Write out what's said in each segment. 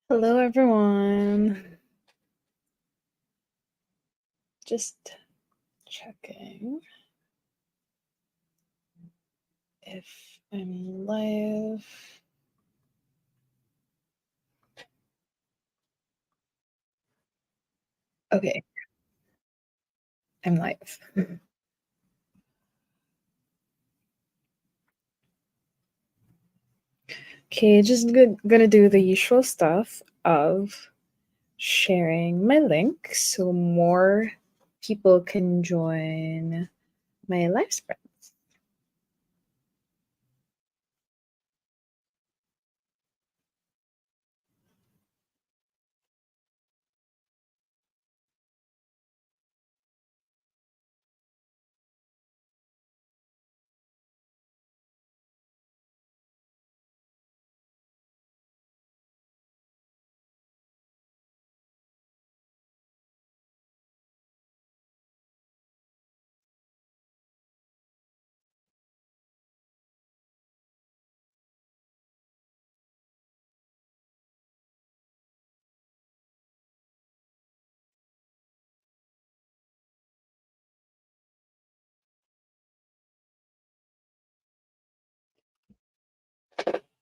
Hello, everyone. Just checking if I'm live. Okay, I'm live. Okay, just gonna do the usual stuff of sharing my link so more people can join my live spread.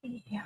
Yeah.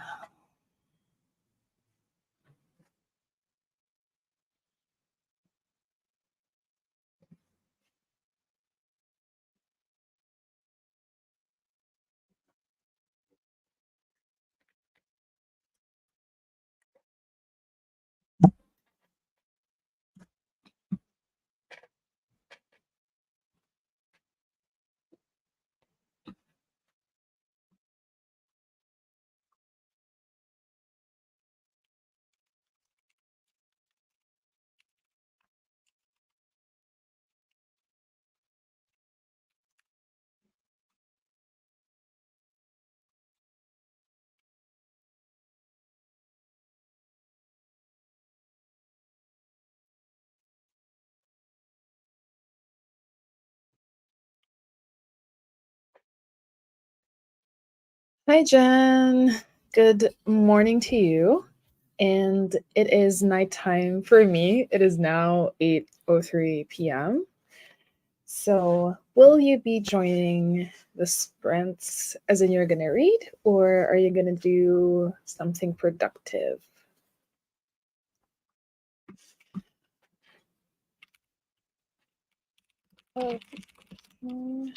Hi, Jen. Good morning to you. And it is nighttime for me. It is now 8:03 p.m. So, will you be joining the sprints as in you're going to read, or are you going to do something productive? Oh, mm.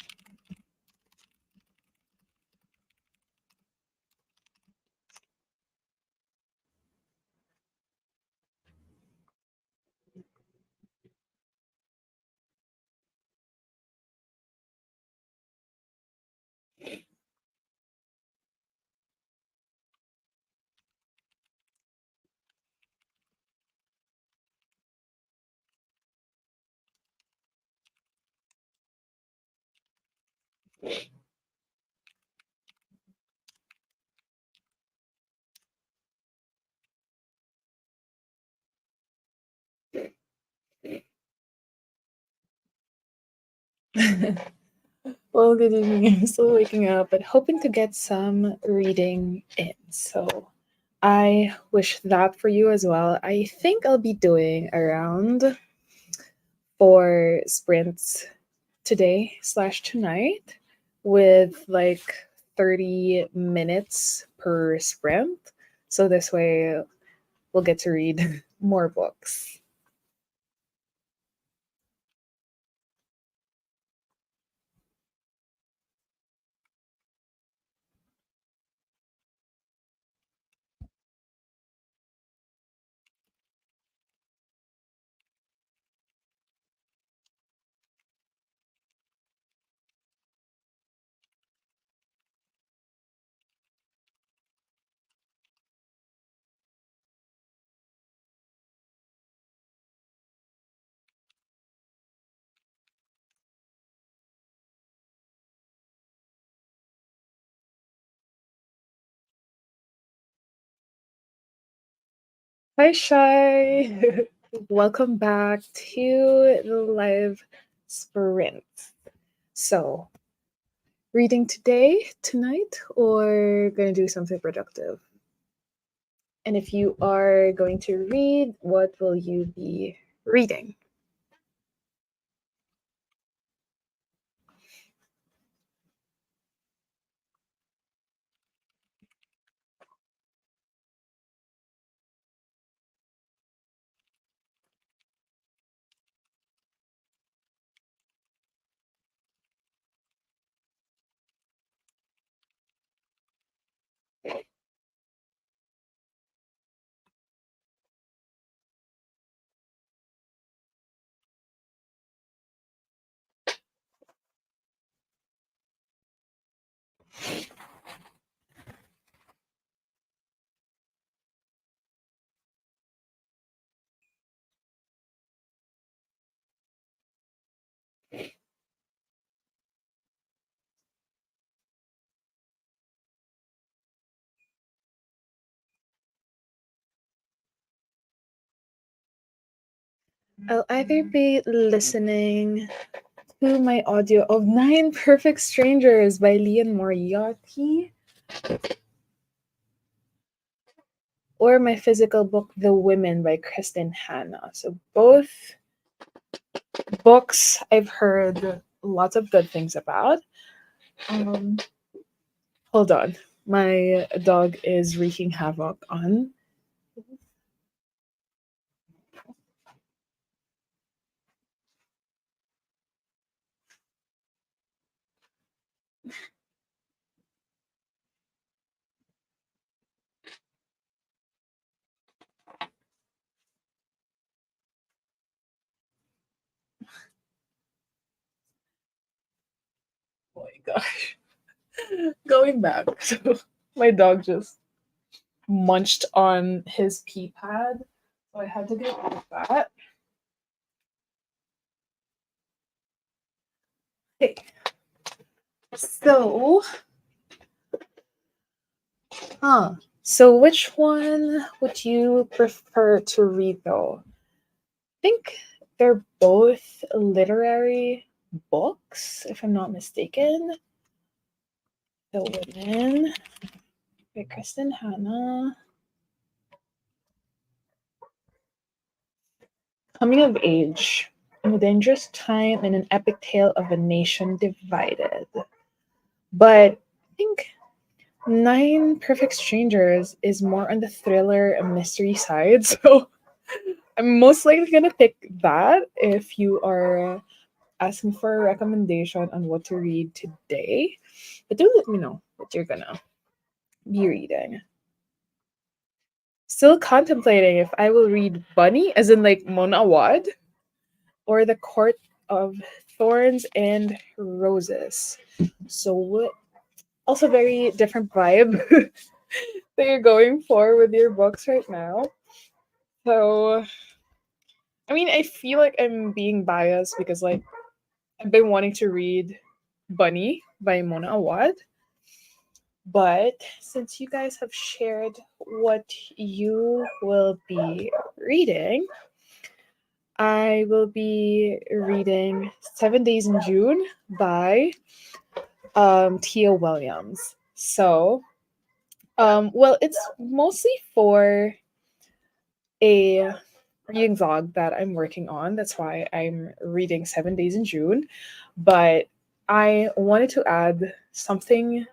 Well, good evening. I'm still waking up, but hoping to get some reading in. So, I wish that for you as well. I think I'll be doing around 4 sprints today slash tonight with like 30 minutes per sprint. So this way we'll get to read more books. Hi, Shy. Welcome back to the live sprint. So, reading today, tonight, or gonna do something productive? And if you are going to read, what will you be reading? I'll either be listening to my audio of Nine Perfect Strangers by Leon Moriarty, or my physical book, The Women by Kristen Hanna. So both books I've heard lots of good things about. Um, Hold on. My dog is wreaking havoc on. Oh my gosh. Going back. So my dog just munched on his pee pad. So I had to get rid of that. Okay. So, so which one would you prefer to read though? I think they're both literary books, if I'm not mistaken. The Women by Kristen Hanna. Coming of age in a dangerous time and an epic tale of a nation divided. But I think Nine Perfect Strangers is more on the thriller and mystery side, so I'm most likely gonna pick that if you are asking for a recommendation on what to read today. But do let me know what you're gonna be reading. Still contemplating if I will read Bunny, as in like Mona Awad, or The Court of Thorns and Roses. So also very different vibe that you're going for with your books right now. So I mean, I feel like I'm being biased because like I've been wanting to read Bunny by Mona Awad. But since you guys have shared what you will be reading, I will be reading 7 Days in June by Tia Williams. So, well, it's mostly for a reading vlog that I'm working on. That's why I'm reading 7 Days in June. But I wanted to add something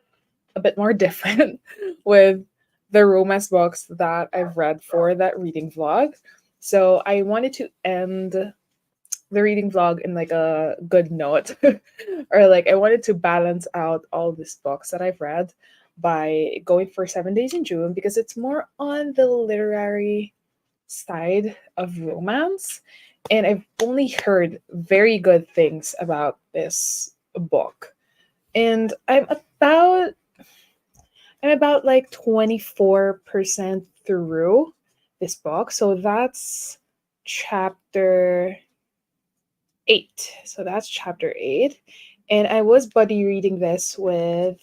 a bit more different with the romance books that I've read for that reading vlog. So I wanted to end the reading vlog in like a good note, or like I wanted to balance out all these books that I've read by going for 7 Days in June because it's more on the literary side of romance, and I've only heard very good things about this book. And I'm about like 24% through this book. So that's chapter 8. So that's chapter 8. And I was buddy reading this with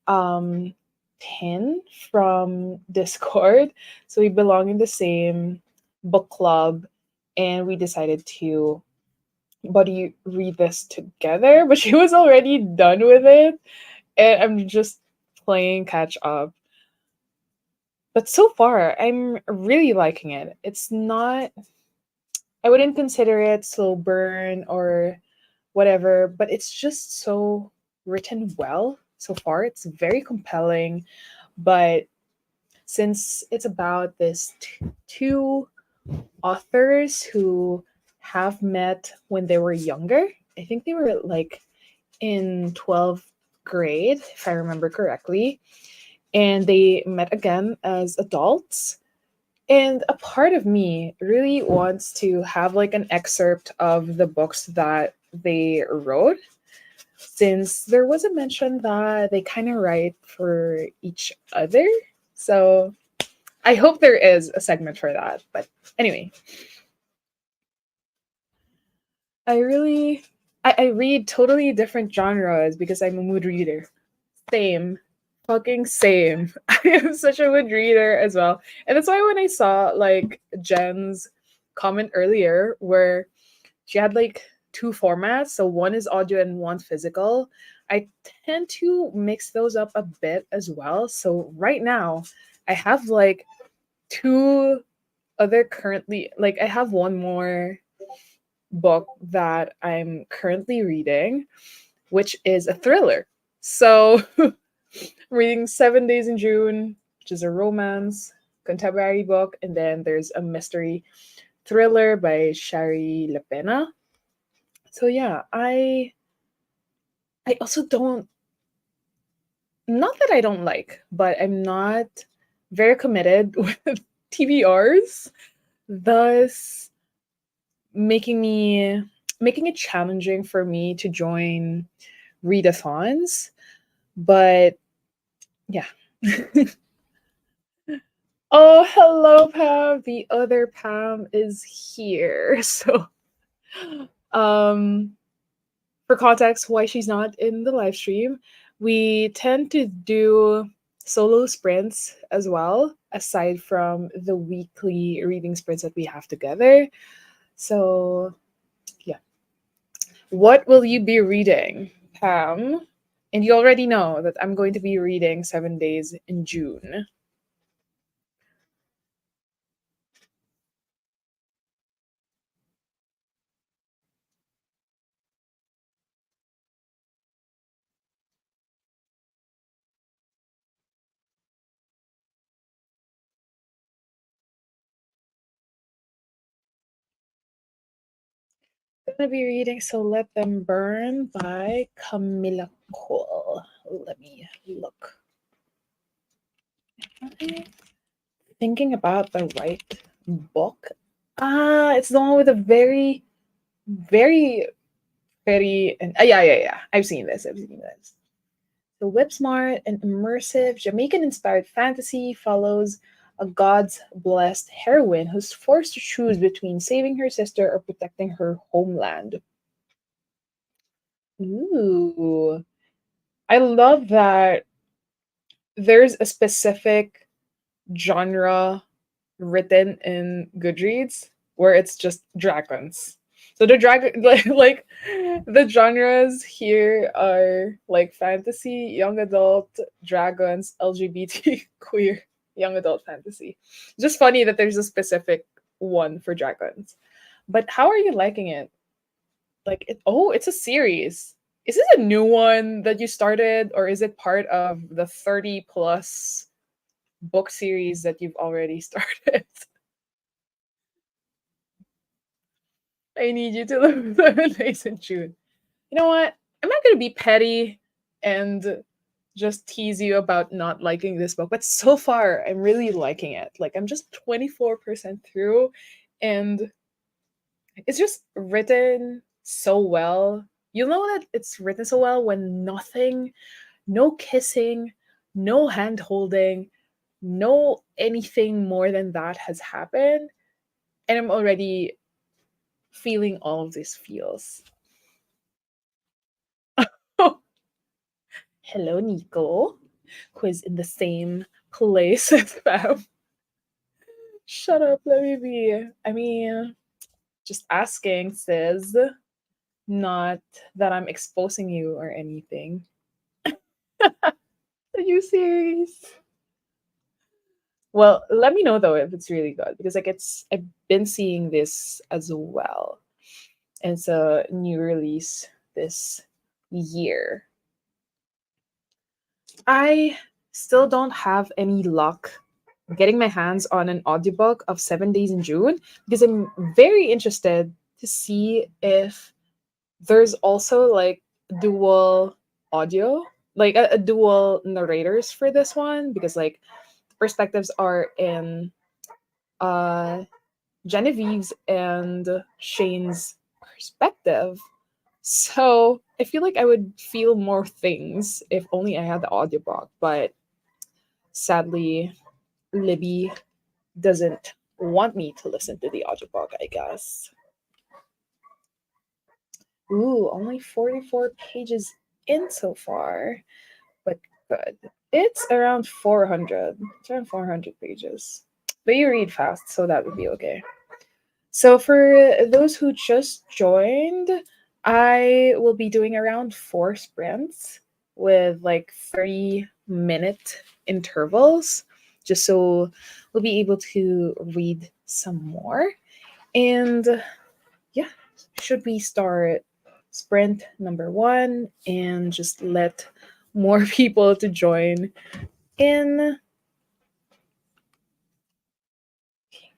um Tin from Discord. So we belong in the same book club, and we decided to buddy read this together, but she was already done with it and I'm just playing catch up. But so far, I'm really liking it. It's not, I wouldn't consider it slow burn or whatever, but it's just so written well so far. It's very compelling, but since it's about this two authors who have met when they were younger, I think they were like in 12th grade, if I remember correctly, and they met again as adults. And a part of me really wants to have like an excerpt of the books that they wrote, since there was a mention that they kind of write for each other. So I hope there is a segment for that. But anyway, I read totally different genres because I'm a mood reader. Same. Fucking same. I am such a wood reader as well. And that's why when I saw like Jen's comment earlier where she had like two formats, so one is audio and one's physical, I tend to mix those up a bit as well. So right now I have like two other currently, like I have one more book that I'm currently reading, which is a thriller. So reading 7 Days in June, which is a romance contemporary book, and then there's a mystery thriller by Shari Lapena. So yeah, I also don't, not that I don't like, but I'm not very committed with TBRs, thus making me making it challenging for me to join readathons. But yeah. Oh, hello, Pam. The other Pam is here. So, um, for context, why she's not in the live stream, we tend to do solo sprints as well, aside from the weekly reading sprints that we have together. So, yeah. What will you be reading, Pam? And you already know that I'm going to be reading 7 Days in June. I'm gonna be reading So Let Them Burn by Camilla Cole. Let me look. Am I thinking about the right book? Ah, it's the one with a very, very, and yeah. I've seen this. I've seen this. The whip-smart and immersive Jamaican-inspired fantasy follows a God's blessed heroine who's forced to choose between saving her sister or protecting her homeland. Ooh. I love that there's a specific genre written in Goodreads where it's just dragons. So the dragon like the genres here are like fantasy, young adult, dragons, LGBT, queer, young adult fantasy. Just funny that there's a specific one for dragons. But how are you liking it? Like it's a series. Is this a new one that you started, or is it part of the 30 plus book series that you've already started? I need you to live 7 Days in June. You know what? I'm not gonna be petty and just tease you about not liking this book, but so far I'm really liking it. Like I'm just 24% through, and it's just written so well. You know that it's written so well when nothing, no kissing, no hand holding, no anything more than that has happened. And I'm already feeling all of these feels. Hello, Nico, who is in the same place as Fab. Shut up, let me be. I mean, just asking, sis. Not that I'm exposing you or anything. Are you serious? Well, let me know though if it's really good because like I've been seeing this as well. And it's a new release this year. I still don't have any luck getting my hands on an audiobook of 7 Days in June because I'm very interested to see if there's also like dual audio, like a dual narrators for this one because like the perspectives are in uh Genevieve's and Shane's perspective. So I feel like I would feel more things if only I had the audiobook, but sadly, Libby doesn't want me to listen to the audiobook, I guess. Ooh, only 44 pages in so far, but good. It's around 400. It's around 400 pages. But you read fast, so that would be okay. So, for those who just joined, I will be doing around 4 sprints with like 30-minute intervals, just so we'll be able to read some more. And yeah, should we start sprint number one and just let more people to join in?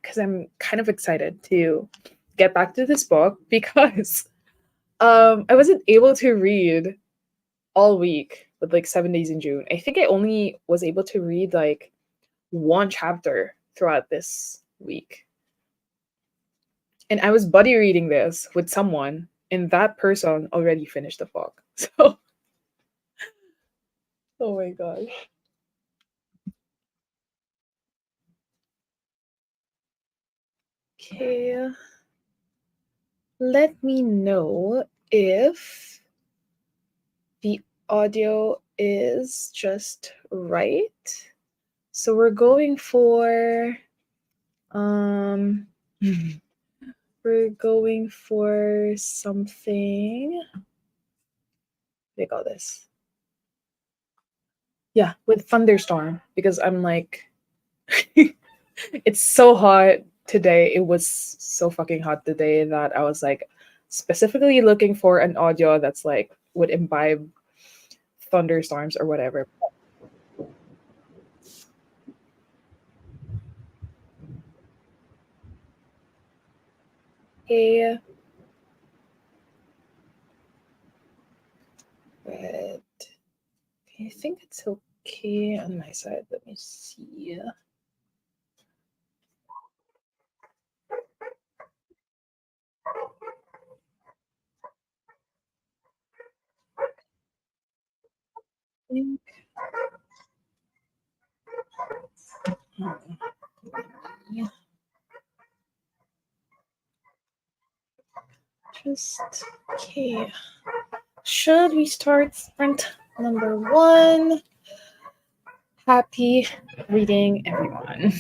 Because I'm kind of excited to get back to this book because I wasn't able to read all week with like 7 Days in June. I think I only was able to read like one chapter throughout this week. And I was buddy reading this with someone, and that person already finished the book. So, oh my gosh. Okay, let me know if the audio is just right. So we're going for um we're going for something. They call this. Yeah, with thunderstorm because I'm like it's so hot today. It was so fucking hot today that I was like specifically looking for an audio that's like would imbibe thunderstorms or whatever. Hey, but I think it's okay on my side. Let me see. Think. Yeah, just okay. Should we start sprint number one? Happy reading, everyone.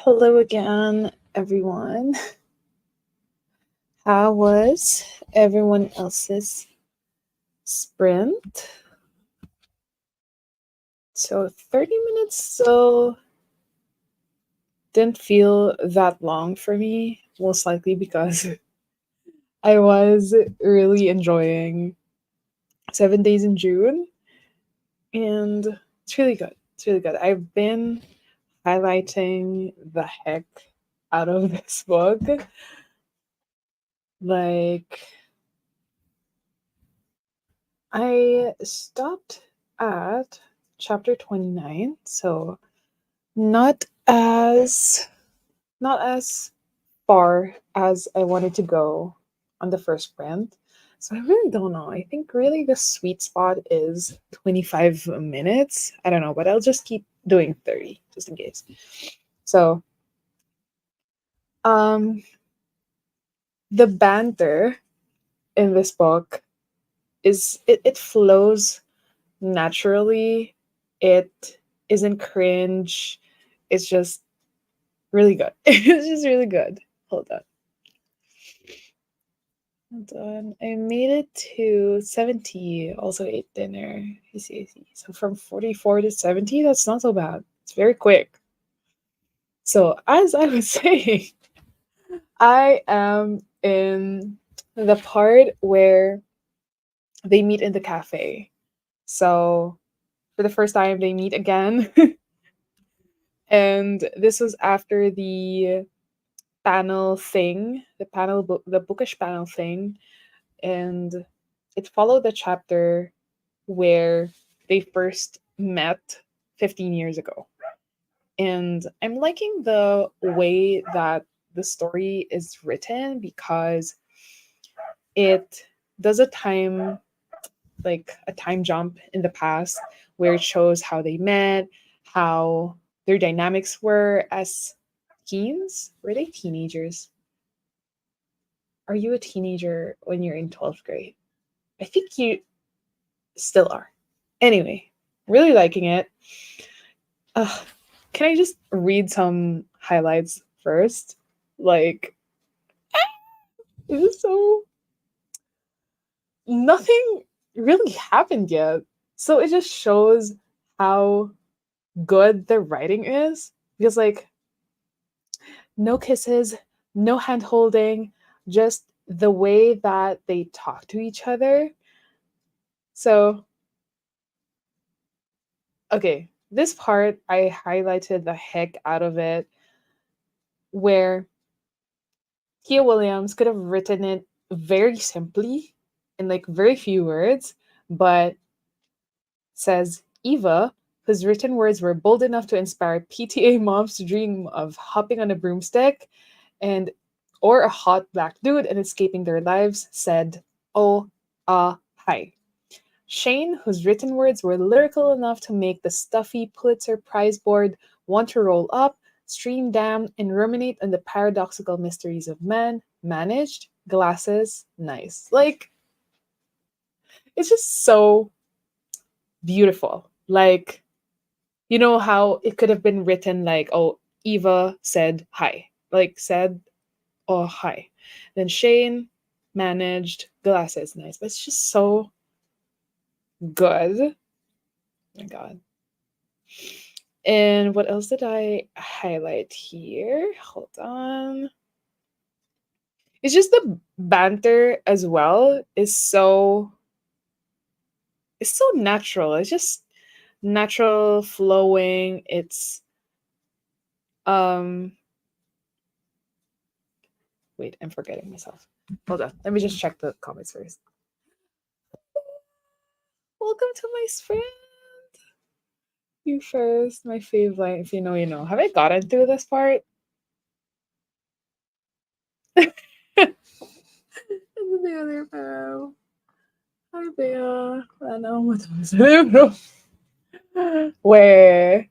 Hello again, everyone. How was everyone else's sprint? So 30 minutes still didn't feel that long for me, most likely because I was really enjoying 7 Days in June, and it's really good. It's really good. I've been highlighting the heck out of this book. Like, I stopped at chapter 29, so not as not as far as I wanted to go on the first brand. So I really don't know. I think really the sweet spot is 25 minutes. I don't know, but I'll just keep doing 30 just in case. So um the banter in this book it flows naturally. It isn't cringe. It's just really good. It's just really good. Hold on. Hold on. I made it to 70. Also ate dinner. I see, I see. So from 44 to 70, that's not so bad. It's very quick. So as I was saying, I am in the part where they meet in the cafe. So for the first time, they meet again. And this was after the panel thing, the bookish panel thing, and it followed the chapter where they first met 15 years ago. And I'm liking the way that the story is written because it does a time jump in the past where it shows how they met, how their dynamics were as teens. Were they teenagers? Are you a teenager when you're in 12th grade? I think you still are. Anyway, really liking it. Can I just read some highlights first? Like, it is so. Nothing really happened yet. So it just shows how good the writing is. Because, like, no kisses, no hand holding, just the way that they talk to each other. So, okay, this part I highlighted the heck out of it, where Kia Williams could have written it very simply in like very few words, but says Eva, whose written words were bold enough to inspire PTA moms to dream of hopping on a broomstick and or a hot black dude and escaping their lives, said, "Oh, hi." Shane, whose written words were lyrical enough to make the stuffy Pulitzer Prize board want to roll up, stream down, and ruminate on the paradoxical mysteries of man, managed, glasses, nice. Like, it's just so beautiful. Like, you know how it could have been written like, oh, Eva said hi. Like, said, oh, hi. Then Shane managed, glasses, nice. But it's just so good. Oh my God. And what else did I highlight here? Hold on. It's just the banter as well is so natural. It's just natural flowing. It's um wait, I'm forgetting myself. Hold on. Let me just check the comments first. Welcome to my sprint. You first, my favorite. If you know, you know. Have I gotten through this part? And then the other pal. Hi, Bea. Ano mo to sa libro? Where?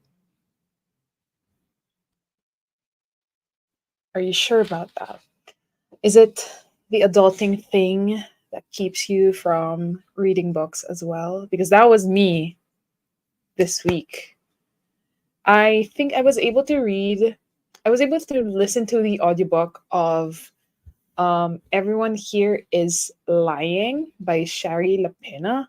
Are you sure about that? Is it the adulting thing that keeps you from reading books as well? Because that was me this week. I think I was able to read I was able to listen to the audiobook of Everyone Here Is Lying by Shari Lapena,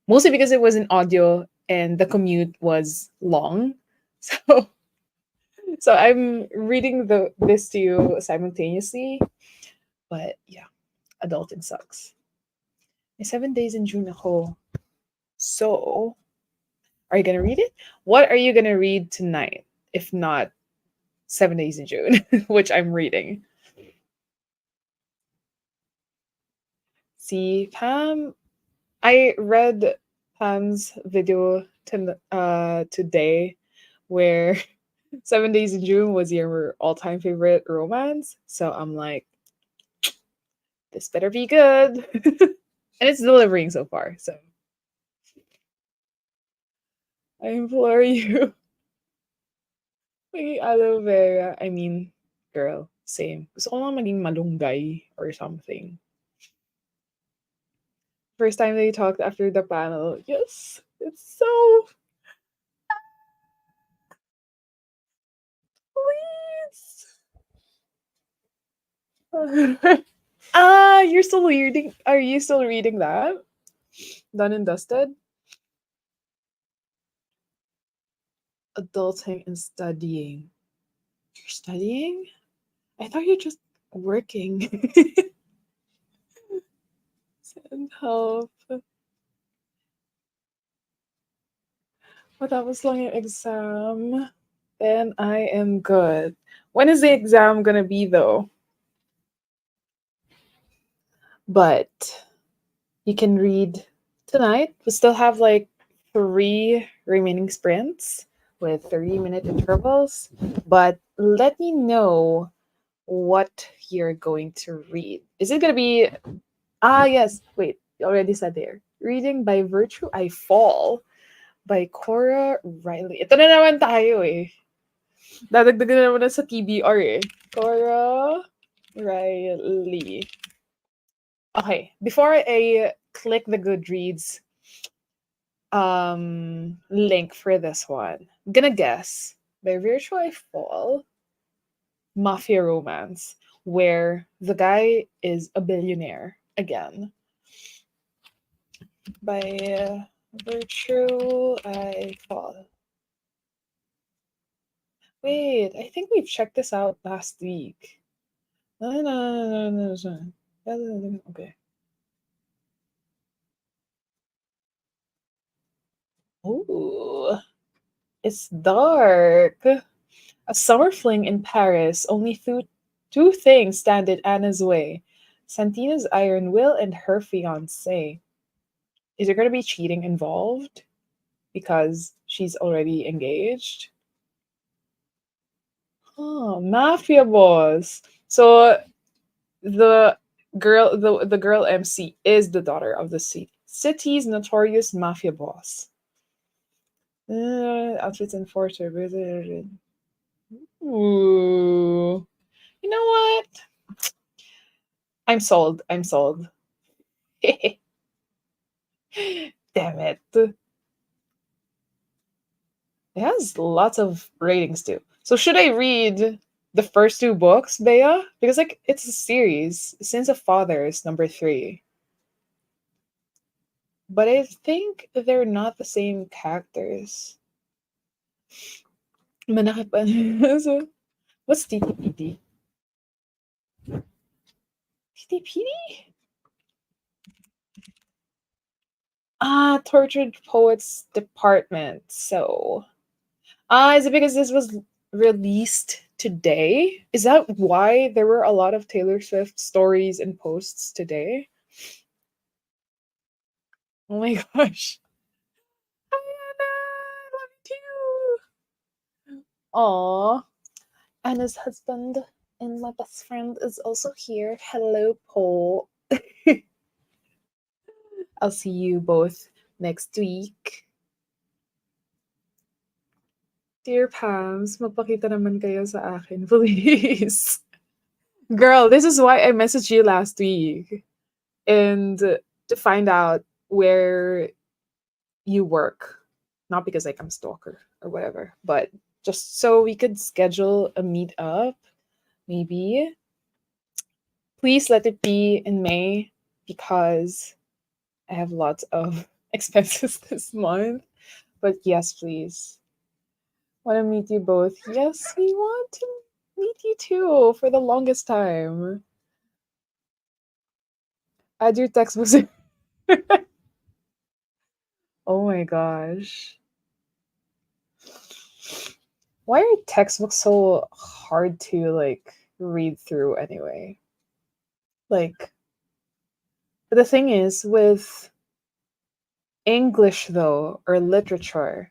mostly because it was an audio and the commute was long. So so I'm reading this to you simultaneously. But yeah, adulting sucks. May 7 days in June ako. So are you gonna read it? What are you gonna read tonight? If not 7 days in June, which I'm reading. See, Pam, I read Pam's video today where 7 Days in June was your all-time favorite romance. So I'm like, this better be good. And it's delivering so far. So I implore you. Maging aloe vera. I mean, girl, same. Gusto ko lang maging malunggay or something. First time they talked after the panel. Yes, it's so please. You're still reading. Are you still reading that? Done and dusted. Adulting and studying. You're studying? I thought you're just working. Send help. Matapos lang yung exam. Then I am good. When is the exam gonna be though? But you can read tonight. We still have like 3 remaining sprints with 30-minute intervals. But let me know what you're going to read. Is it gonna be yes, wait, you already said there. Reading By Virtue I Fall by Cora Riley. Ito na naman tayo eh. Dadagdagan na naman na sa TBR eh. Cora Riley. Okay, before I click the Goodreads link for this one, I'm gonna guess By Virtue I Fall, mafia romance, where the guy is a billionaire again. By Virtue I Fall. Wait, I think we checked this out last week. No. Okay. Ooh, it's dark. A summer fling in Paris. Only two things stand in Anna's way: Santina's iron will and her fiance. Is there going to be cheating involved because she's already engaged? Oh, mafia boss. So the girl MC is the daughter of the city's notorious mafia boss. Outfits and forcer. Ooh. You know what? I'm sold. I'm sold. Damn it. It has lots of ratings too. So should I read the first 2 books, Bea? Because like it's a series. Sins of Fathers, number 3. But I think they're not the same characters. Manakit pa. So, what's TTPD? TTPD? Tortured Poets Department. So, is it because this was released today? Is that why there were a lot of Taylor Swift stories and posts today? Oh my gosh. Anna, I love you too. Aw. Anna's husband and my best friend is also here. Hello, Paul. I'll see you both next week. Dear Pams, magpakita naman kayo sa akin, please. Girl, this is why I messaged you last week. And to find out where you work. Not because like I'm a stalker or whatever, but just so we could schedule a meetup, maybe. Please let it be in May because I have lots of expenses this month. But yes, please. Want to meet you both. Yes, we want to meet you too for the longest time. Add your textbooks. Oh my gosh. Why are textbooks so hard to like read through anyway? Like the thing is with English though or literature,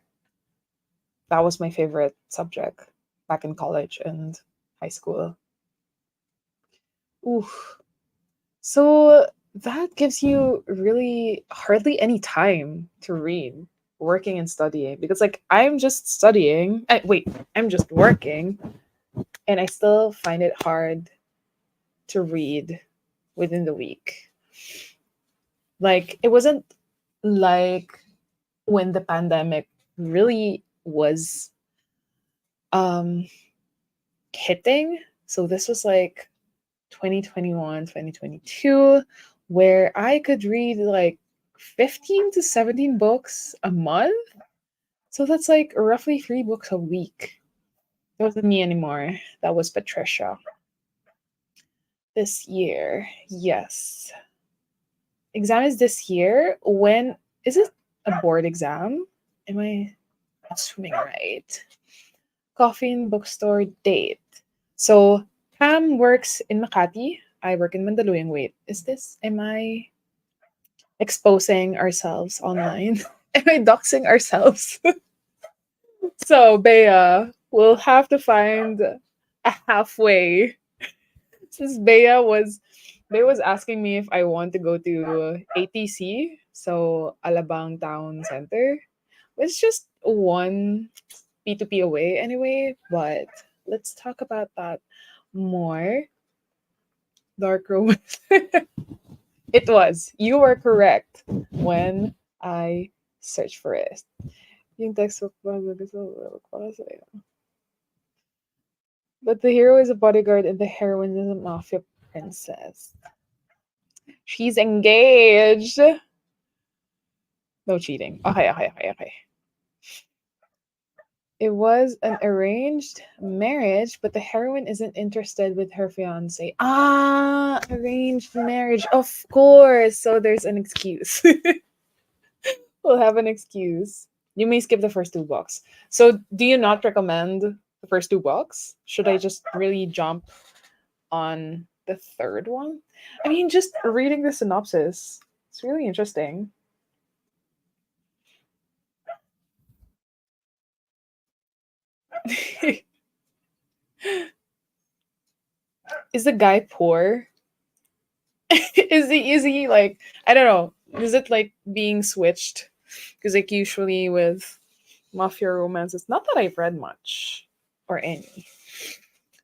that was my favorite subject back in college and high school. Oof. So that gives you really hardly any time to read, working and studying because like I'm just studying. Wait, I'm just working and I still find it hard to read within the week. Like it wasn't like when the pandemic really was um hitting. So this was like 2021, 2022, where I could read like 15 to 17 books a month. So that's like roughly 3 books a week. That wasn't me anymore. That was Patricia. This year, yes. Exam is this year. When is it a board exam? Am I assuming right? Coffee and bookstore date. So Pam works in Makati. I work in Mandaluyong. Wait, am I exposing ourselves online? Am I doxing ourselves? So Bea, we'll have to find a halfway. Since Bea was asking me if I want to go to ATC, so Alabang Town Center. It's just one P2P away anyway, but let's talk about that more. Dark romance. It was. You were correct when I searched for it. Yung textbook ba, gusto para sa'yo. But the hero is a bodyguard and the heroine is a mafia princess. She's engaged. No cheating. Okay, okay, okay, okay. It was an arranged marriage, but the heroine isn't interested with her fiance. Ah, arranged marriage. Of course. So there's an excuse. We'll have an excuse. You may skip the first 2 books. So do you not recommend the first 2 books? Should I just really jump on the third one? I mean, just reading the synopsis. It's really interesting. Is the guy poor? Is he like, I don't know. Is it like being switched? Because like usually with mafia romance, it's not that I've read much or any,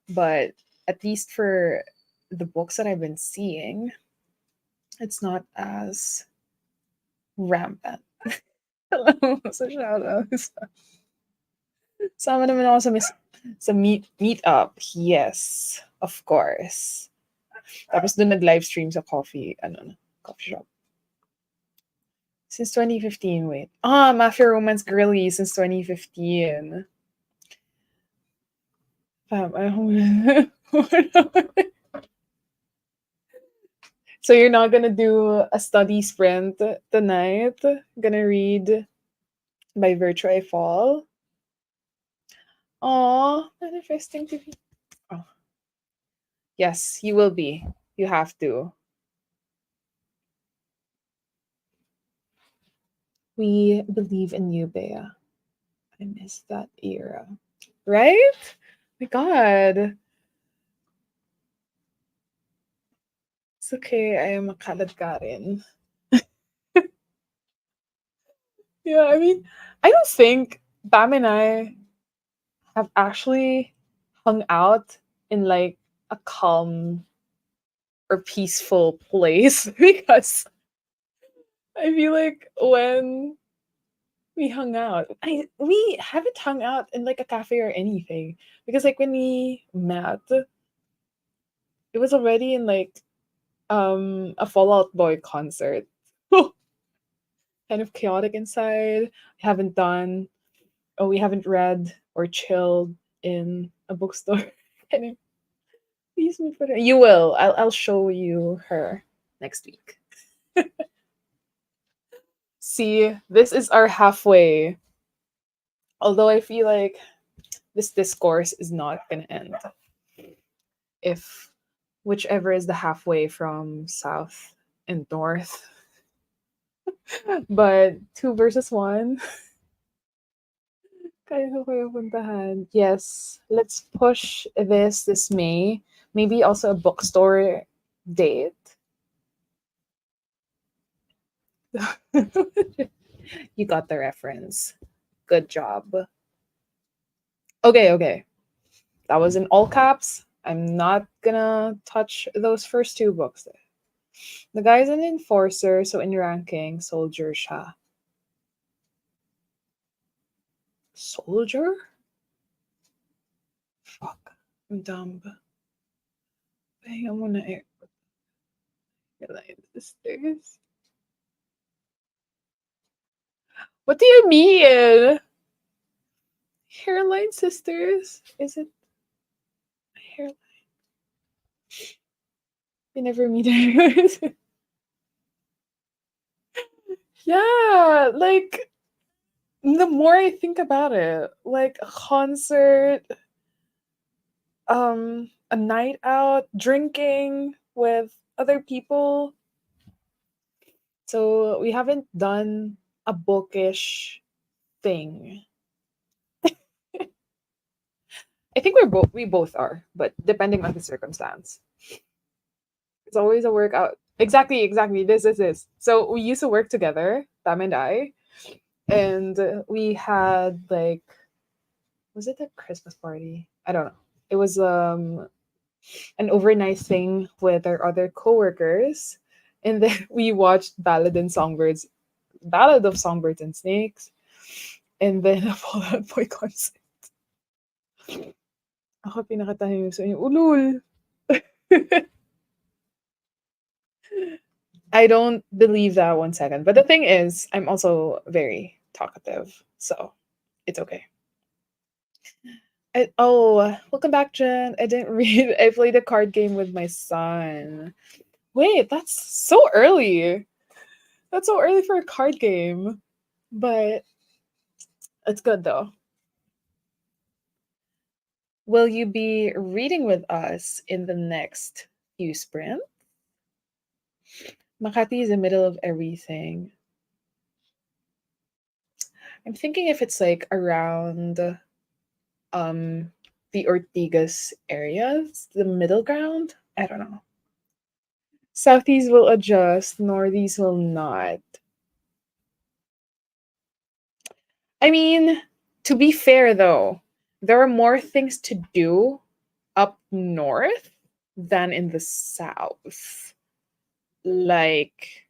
but at least for the books that I've been seeing, it's not as rampant. So shout out. Sama naman ako sa meet up. Yes, of course. Tapos doon nag-live stream sa coffee shop. Since 2015, wait. Mafia Romance Girly since 2015. So you're not gonna do a study sprint tonight? Gonna read by Virtue I Fall? Aw, manifesting to be. Oh. Yes, you will be. You have to. We believe in you, Bea. I miss that era. Right? My God. It's okay. I am a kaladkarin. Yeah, I mean, I don't think Bam and I have actually hung out in like a calm or peaceful place because I feel like when we hung out. We haven't hung out in like a cafe or anything because like when we met, it was already in like a Fallout Boy concert. Kind of chaotic inside. We haven't done oh we haven't read or chilled in a bookstore. Can you please me for her? You will. I'll show you her next week. See, this is our halfway. Although I feel like this discourse is not gonna end if whichever is the halfway from south and north. But two versus one. Kaya ko kayo puntahan. Yes, let's push this May. Maybe also a bookstore date. You got the reference. Good job. Okay, okay. That was in all caps. I'm not gonna touch those first two books. The guy's an enforcer, so in ranking, soldier siya. Soldier? Fuck. I'm dumb. Pahinga muna eh. Hairline sisters. What do you mean? Hairline sisters? Is it hairline? They never meet anyways. Yeah, like the more I think about it, like a concert, a night out, drinking with other people. So we haven't done a bookish thing. I think we both are, but depending on the circumstance. It's always a workout. Exactly, exactly. This is this. So we used to work together, Tam and I, and we had like, was it a Christmas party? I don't know. It was an overnight thing with our other coworkers, and then we watched Ballad of Songbirds and Snakes, and then a Fall Out Boy concert. Ako pinakatahimik sa inyo. Ulul! I don't believe that 1 second. But the thing is, I'm also very talkative, so it's okay. Welcome back, Jen. I didn't read. I played a card game with my son. Wait, that's so early. That's so early for a card game. But it's good though. Will you be reading with us in the next few sprints? Makati is the middle of everything. I'm thinking if it's like around the Ortigas areas, the middle ground. I don't know. Southeast will adjust, northeast will not. I mean, to be fair though, there are more things to do up north than in the south. Like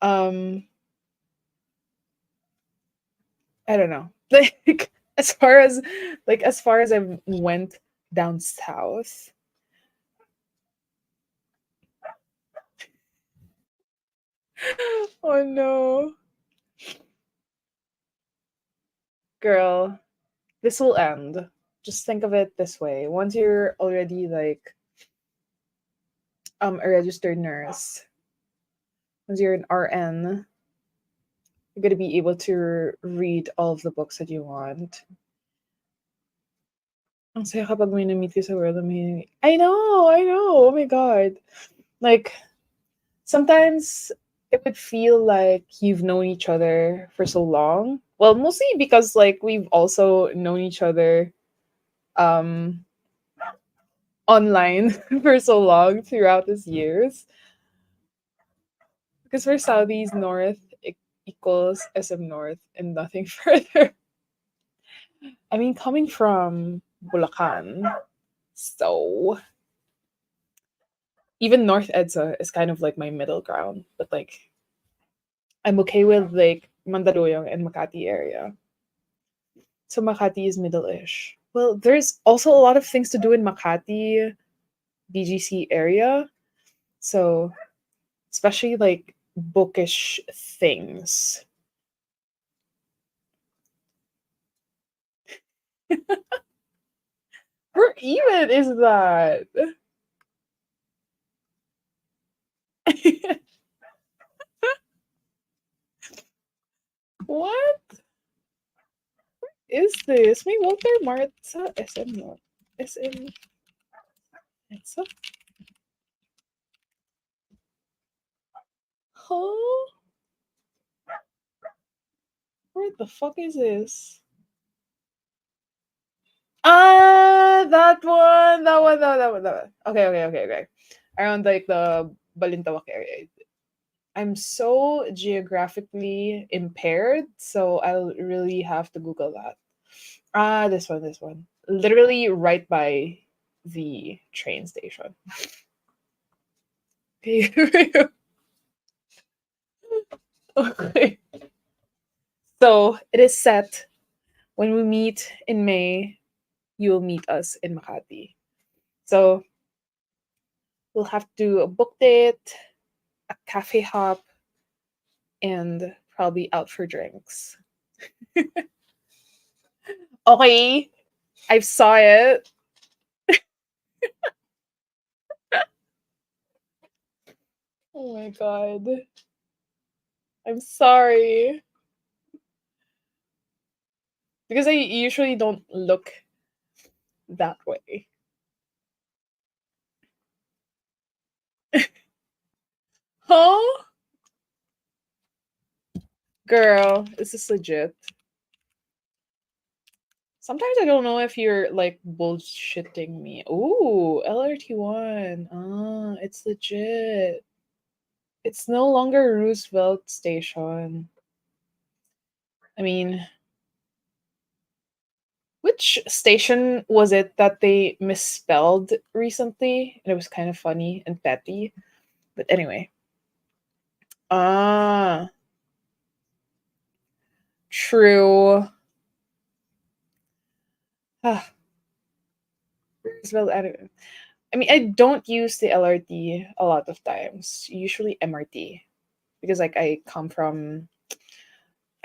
um I don't know. Like as far as I went down south. Oh no. Girl, this will end. Just think of it this way. Once you're already like a registered nurse, once you're an RN, you're gonna be able to read all of the books that you want. Ang saya kapag may na-meet ka sa world na may... I know. Oh my god. Like, sometimes it would feel like you've known each other for so long. Well, mostly because like we've also known each other um online for so long throughout these years. Because for Southeast North, it equals SM North and nothing further. I mean, coming from Bulacan, so even North EDSA is kind of like my middle ground, but like I'm okay with like Mandaluyong and Makati area. So Makati is middle-ish. Well, there's also a lot of things to do in Makati, BGC area. So especially like bookish things. Where even is that? What is this? May Walter Mart sa SM mo? SM. Sa? Huh? Where the fuck is this? Ah, that one, that one. Okay. Around like the Balintawak area. I'm so geographically impaired, so I'll really have to Google that. Ah, this one. Literally right by the train station. Okay. So it is set when we meet in May, you will meet us in Makati. So we'll have to do a book date, a cafe hop, and probably out for drinks. Okay, I saw it. Oh my god. I'm sorry. Because I usually don't look that way. Huh? Girl, is this legit? Sometimes I don't know if you're like bullshitting me. Ooh, LRT1. Ah, it's legit. It's no longer Roosevelt Station. I mean, which station was it that they misspelled recently? And it was kind of funny and petty. But anyway. Ah, true. Ah, Roosevelt. I mean, I don't use the LRT a lot of times. Usually MRT because like I come from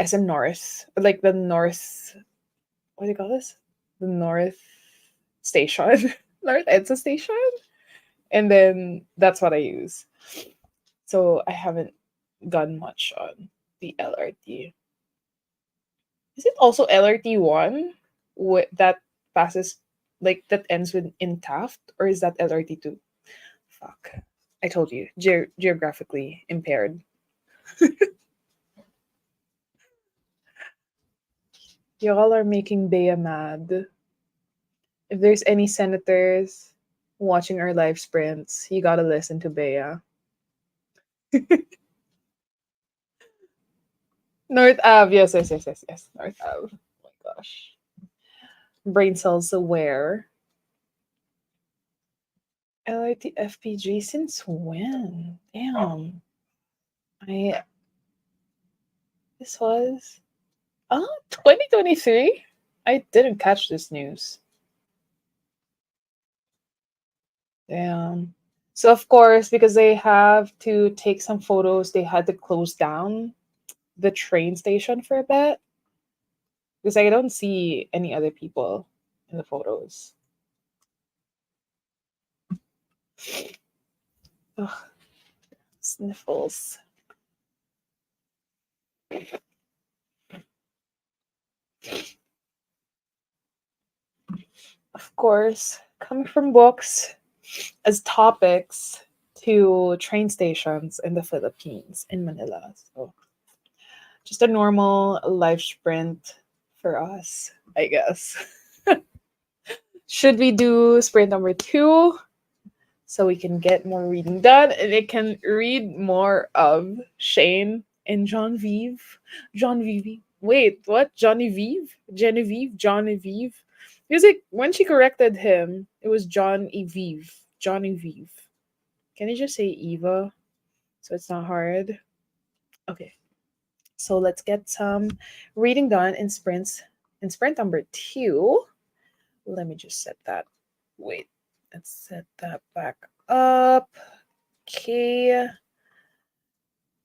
SM North, like the North. What do you call this? The North Station, North EDSA Station, and then that's what I use. So I haven't gone much on the LRT. Is it also LRT 1 that passes like that ends with in Taft, or is that LRT 2? Fuck. I told you, geographically impaired. Y'all are making Bea mad. If there's any senators watching our live sprints, you gotta listen to Bea. North Ave, yes. North Ave. Oh my gosh. Brain cells aware. LIT FPG since when? Damn. I This was 2023? I didn't catch this news. Damn. So of course, because they have to take some photos, they had to close down the train station for a bit. Because I don't see any other people in the photos. Ugh, sniffles. Of course, coming from books as topics to train stations in the Philippines, in Manila. So just a normal life sprint for us, I guess. Should we do sprint number 2 so we can get more reading done and it can read more of Shane and Genevieve? Genevieve. Wait, what? Genevieve? Genevieve? Genevieve? Because like when she corrected him, it was John Evive. Genevieve. Can you just say Eva so it's not hard? Okay. So let's get some reading done in sprints. In sprint number 2, let me just set that. Wait, let's set that back up. Okay.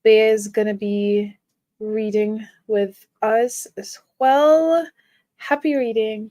Bea is going to be reading with us as well. Happy reading.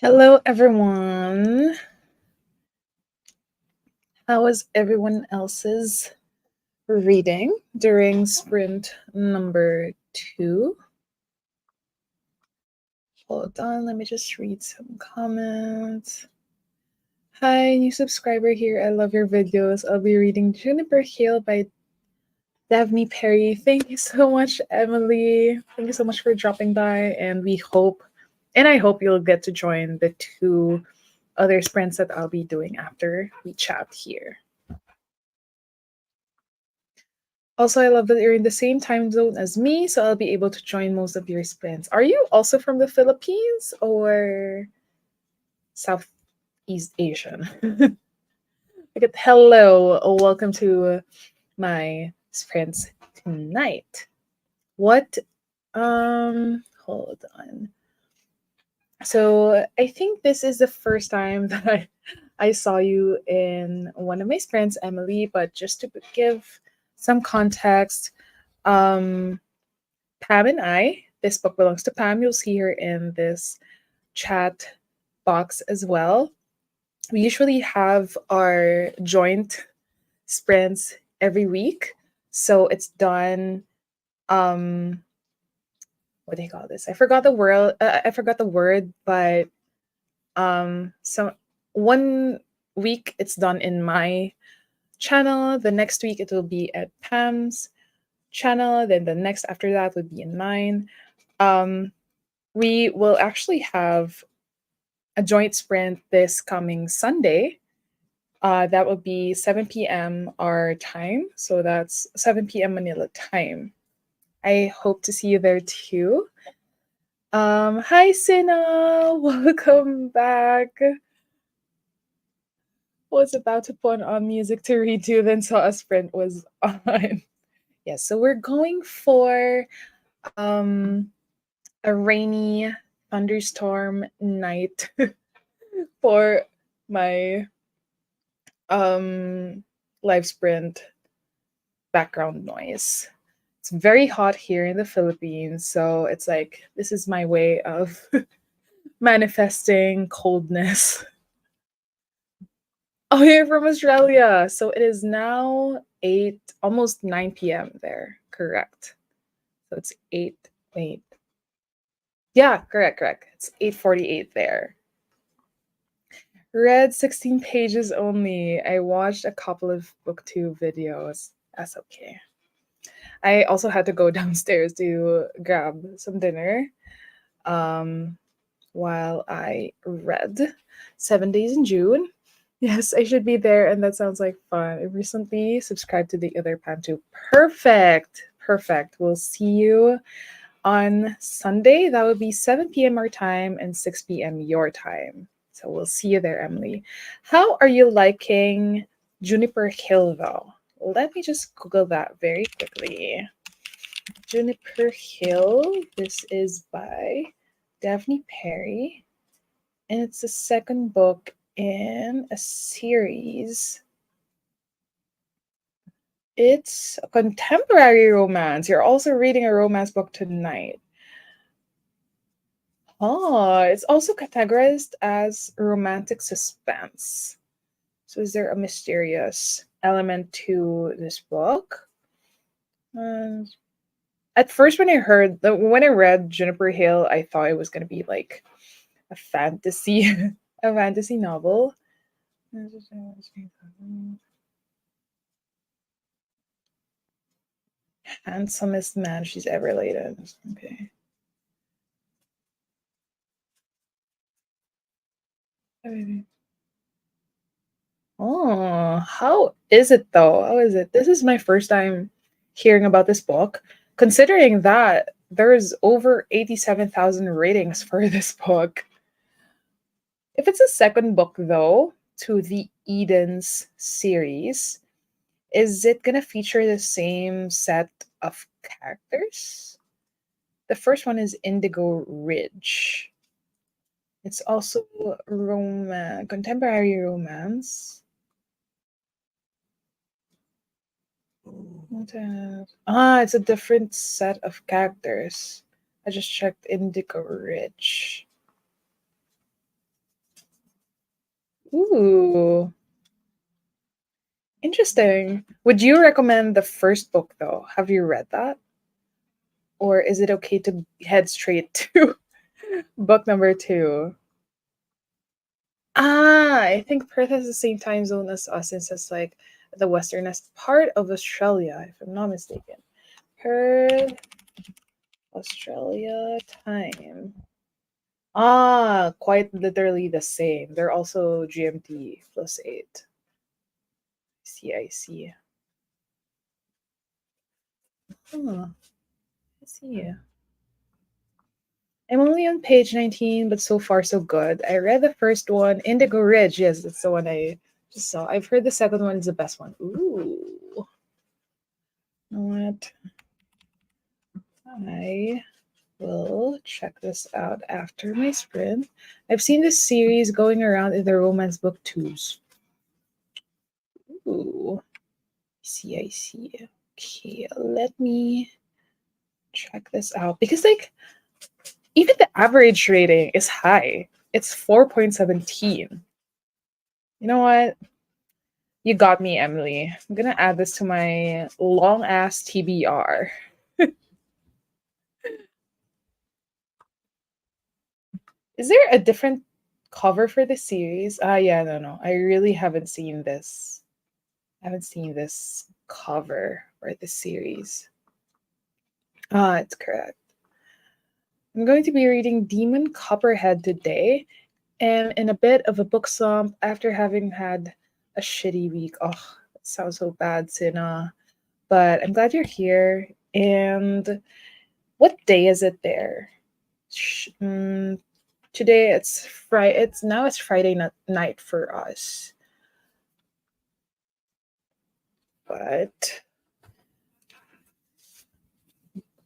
Hello, everyone. How was everyone else's reading during sprint number 2? Hold on, let me just read some comments. Hi, new subscriber here. I love your videos. I'll be reading Juniper Hill by Daphne Perry. Thank you so much, Emily. Thank you so much for dropping by, and I hope you'll get to join the 2 other sprints that I'll be doing after we chat here. Also, I love that you're in the same time zone as me, so I'll be able to join most of your sprints. Are you also from the Philippines or Southeast Asian? Hello, welcome to my sprints tonight. What? Hold on. So I think this is the first time that I saw you in one of my sprints, Emily. But just to give some context, Pam and I, this book belongs to Pam. You'll see her in this chat box as well. We usually have our joint sprints every week. So it's done what do you call this? I forgot the word, but so one week it's done in my channel, the next week it will be at Pam's channel, then the next after that would be in mine. We will actually have a joint sprint this coming Sunday. That will be 7 p.m. our time. So that's 7 p.m. Manila time. I hope to see you there too. Hi, Sina. Welcome back. Was about to put on music to redo, then saw a sprint was on. Yeah, so we're going for a rainy thunderstorm night for my live sprint background noise. It's very hot here in the Philippines, so it's like this is my way of manifesting coldness. Oh, you're from Australia. So it is now 8, almost 9 p.m. there. Correct. So it's 8, wait. Yeah, correct. It's 8:48 there. Read 16 pages only. I watched a couple of booktube videos. That's okay. I also had to go downstairs to grab some dinner while I read 7 Days in June. Yes, I should be there, and that sounds like fun. I recently subscribed to the other PamTube. Perfect. We'll see you on Sunday. That would be 7 p.m. our time and 6 p.m. your time. So we'll see you there, Emily. How are you liking Juniper Hill, though? Let me just Google that very quickly. Juniper Hill. This is by Daphne Perry, and it's the second book in a series. It's a contemporary romance. You're also reading a romance book tonight. Oh, it's also categorized as romantic suspense. So is there a mysterious element to this book? At first, when I read Juniper Hill, I thought it was gonna be like a fantasy, a fantasy novel. Handsomest man she's ever laid in. Okay. Oh, how is it though? How is it? This is my first time hearing about this book, considering that there's over 87,000 ratings for this book. If it's a second book, though, to the Eden's series, is it going to feature the same set of characters? The first one is Indigo Ridge. It's also contemporary romance. It's a different set of characters. I just checked Indigo Ridge. Ooh, interesting. Would you recommend the first book though? Have you read that? Or is it okay to head straight to book number two? I think Perth has the same time zone as us since it's like the westernest part of Australia, if I'm not mistaken. Perth, Australia time. Quite literally the same. They're also GMT +8. See, I see. Huh, I see. I'm only on page 19, but so far so good. I read the first one, Indigo Ridge. Yes, that's the one I just saw. I've heard the second one is the best one. Ooh. What? I will check this out after my sprint. I've seen this series going around in the romance booktubes. Ooh. I see. Okay, let me check this out because like even the average rating is high. It's 4.17. You know what? You got me, Emily. I'm gonna add this to my long ass TBR. Is there a different cover for the series? Yeah, no. I really haven't seen this. I haven't seen this cover for the series. It's correct. I'm going to be reading Demon Copperhead today, and in a bit of a book slump after having had a shitty week. Oh, it sounds so bad, Sina. But I'm glad you're here. And what day is it there? Today it's Friday. It's Friday night for us. But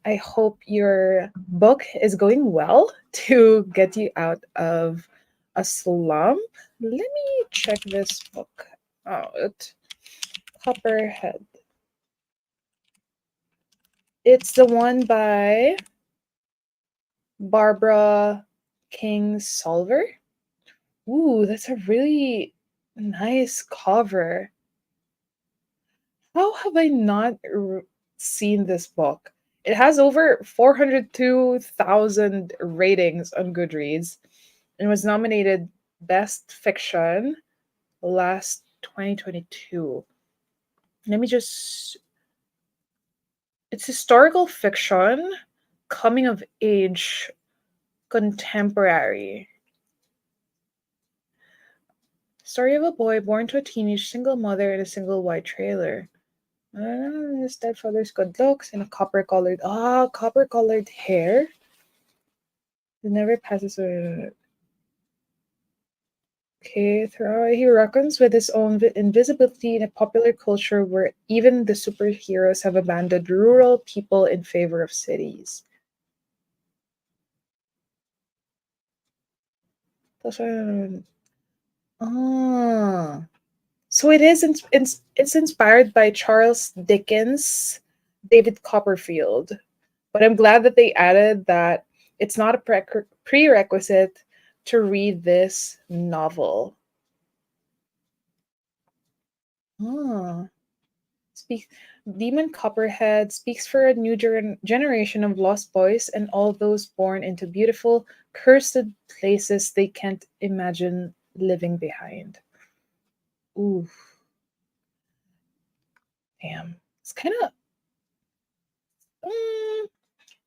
I hope your book is going well to get you out of a slump. Let me check this book out. Copperhead. It's the one by Barbara Kingsolver. Ooh, that's a really nice cover. How have I not seen this book? It has over 402,000 ratings on Goodreads and was nominated Best Fiction last 2022. Let me just. It's historical fiction, coming of age, contemporary. Story of a boy born to a teenage single mother in a single white trailer. His stepfather's good looks and a copper-colored hair. It never passes away. Okay, throughout he reckons with his own invisibility in a popular culture where even the superheroes have abandoned rural people in favor of cities. Ah, so it is. It's inspired by Charles Dickens, David Copperfield. But I'm glad that they added that it's not a prerequisite to read this novel. Ah, speak Demon Copperhead speaks for a new generation of lost boys and all those born into beautiful, cursed places they can't imagine living behind. Ooh, damn. It's kind of.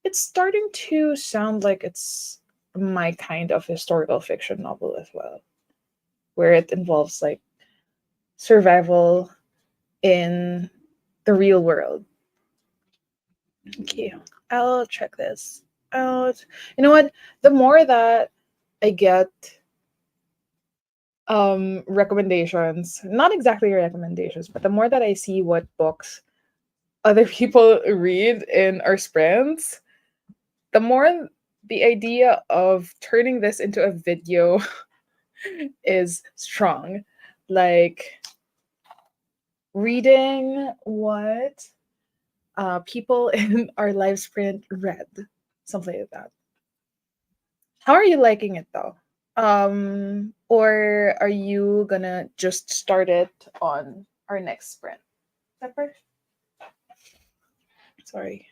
It's starting to sound like it's my kind of historical fiction novel as well, where it involves like survival in the real world. Okay, I'll check this out. You know what? The more that I get recommendations, not exactly recommendations, but the more that I see what books other people read in our sprints, the more the idea of turning this into a video is strong. Like reading what people in our live sprint read, something like that. How are you liking it though? Or are you gonna just start it on our next sprint? Pepper? Sorry.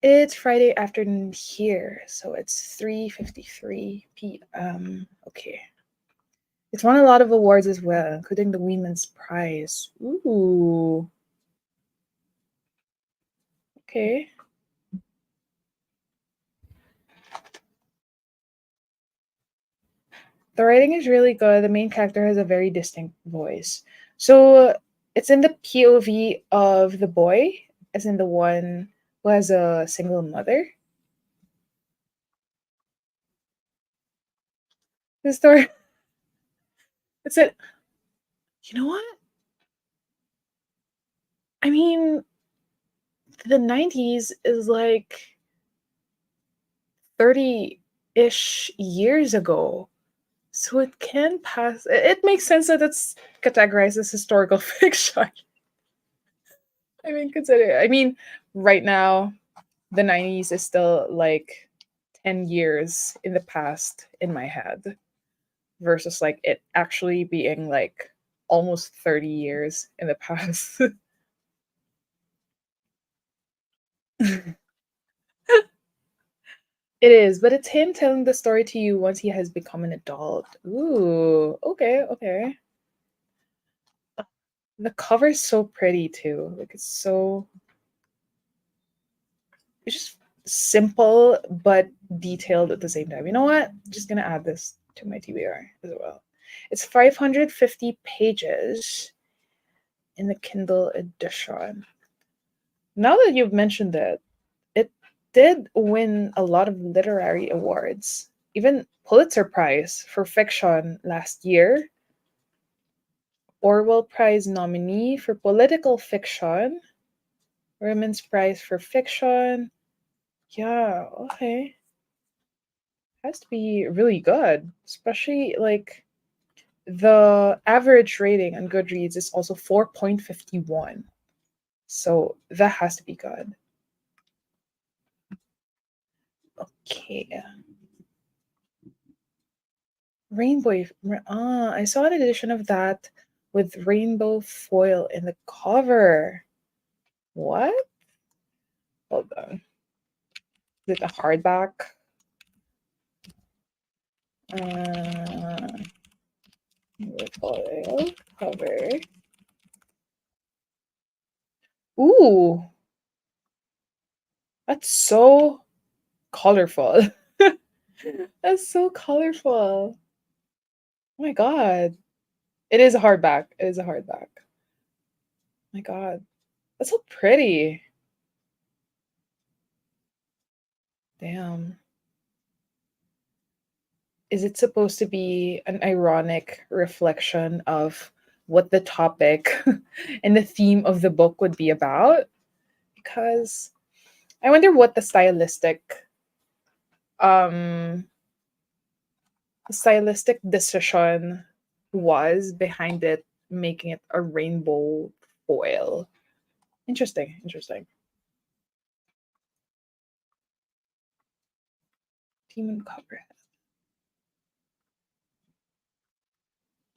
It's Friday afternoon here, so it's 3:53 p.m. Okay. It's won a lot of awards as well, including the Women's Prize. Ooh. Okay. The writing is really good. The main character has a very distinct voice. So it's in the POV of the boy, as in the one who has a single mother. The story. It's a. You know what? I mean, the 90s is like 30-ish years ago. So it can pass. It makes sense that it's categorized as historical fiction. I mean, consider. I mean, right now, the 90s is still like 10 years in the past in my head versus like it actually being like almost 30 years in the past. It is, but it's him telling the story to you once he has become an adult. Ooh, okay, okay. The cover is so pretty too. Like it's just simple but detailed at the same time. You know what? I'm just gonna add this to my TBR as well. It's 550 pages in the Kindle edition. Now that you've mentioned it did win a lot of literary awards, even Pulitzer Prize for fiction last year, Orwell Prize nominee for political fiction, Women's Prize for fiction. Yeah, okay. Has to be really good, especially like the average rating on Goodreads is also 4.51. So that has to be good. Okay. Rainbow. I saw an edition of that with rainbow foil in the cover. What? Hold on. Is it a hardback? Uh, foil cover. Ooh, that's so colorful. That's so colorful. Oh my god. It is a hardback. It is a hardback. My god. That's so pretty. Damn. Is it supposed to be an ironic reflection of what the topic and the theme of the book would be about? Because I wonder what um the stylistic decision was behind it making it a rainbow foil. Interesting, interesting. Demon Copperhead.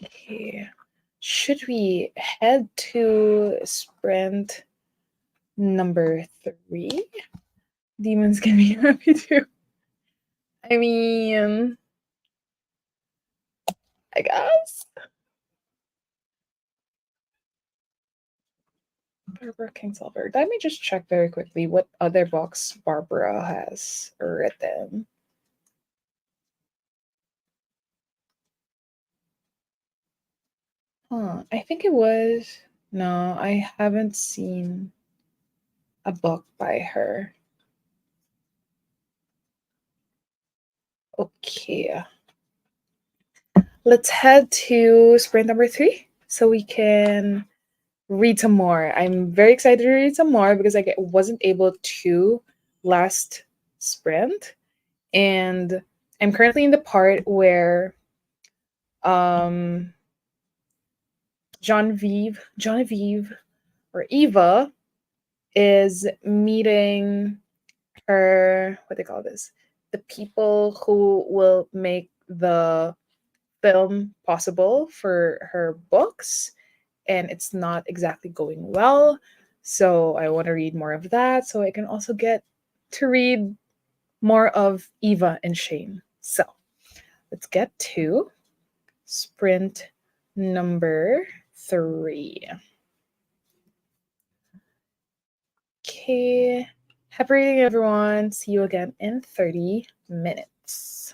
Okay. Should we head to sprint number 3? Demons can be happy too. I mean, I guess. Barbara Kingsolver. Let me just check very quickly what other books Barbara has written. I think it was. No, I haven't seen a book by her. Okay. Let's head to sprint number 3 so we can read some more. I'm very excited to read some more because wasn't able to last sprint. And I'm currently in the part where um Genevieve or Eva is meeting her, what they call this, the people who will make the film possible for her books, and it's not exactly going well. So I want to read more of that so I can also get to read more of Eva and Shane. So let's get to sprint number 3. Okay. Happy reading, everyone. See you again in 30 minutes.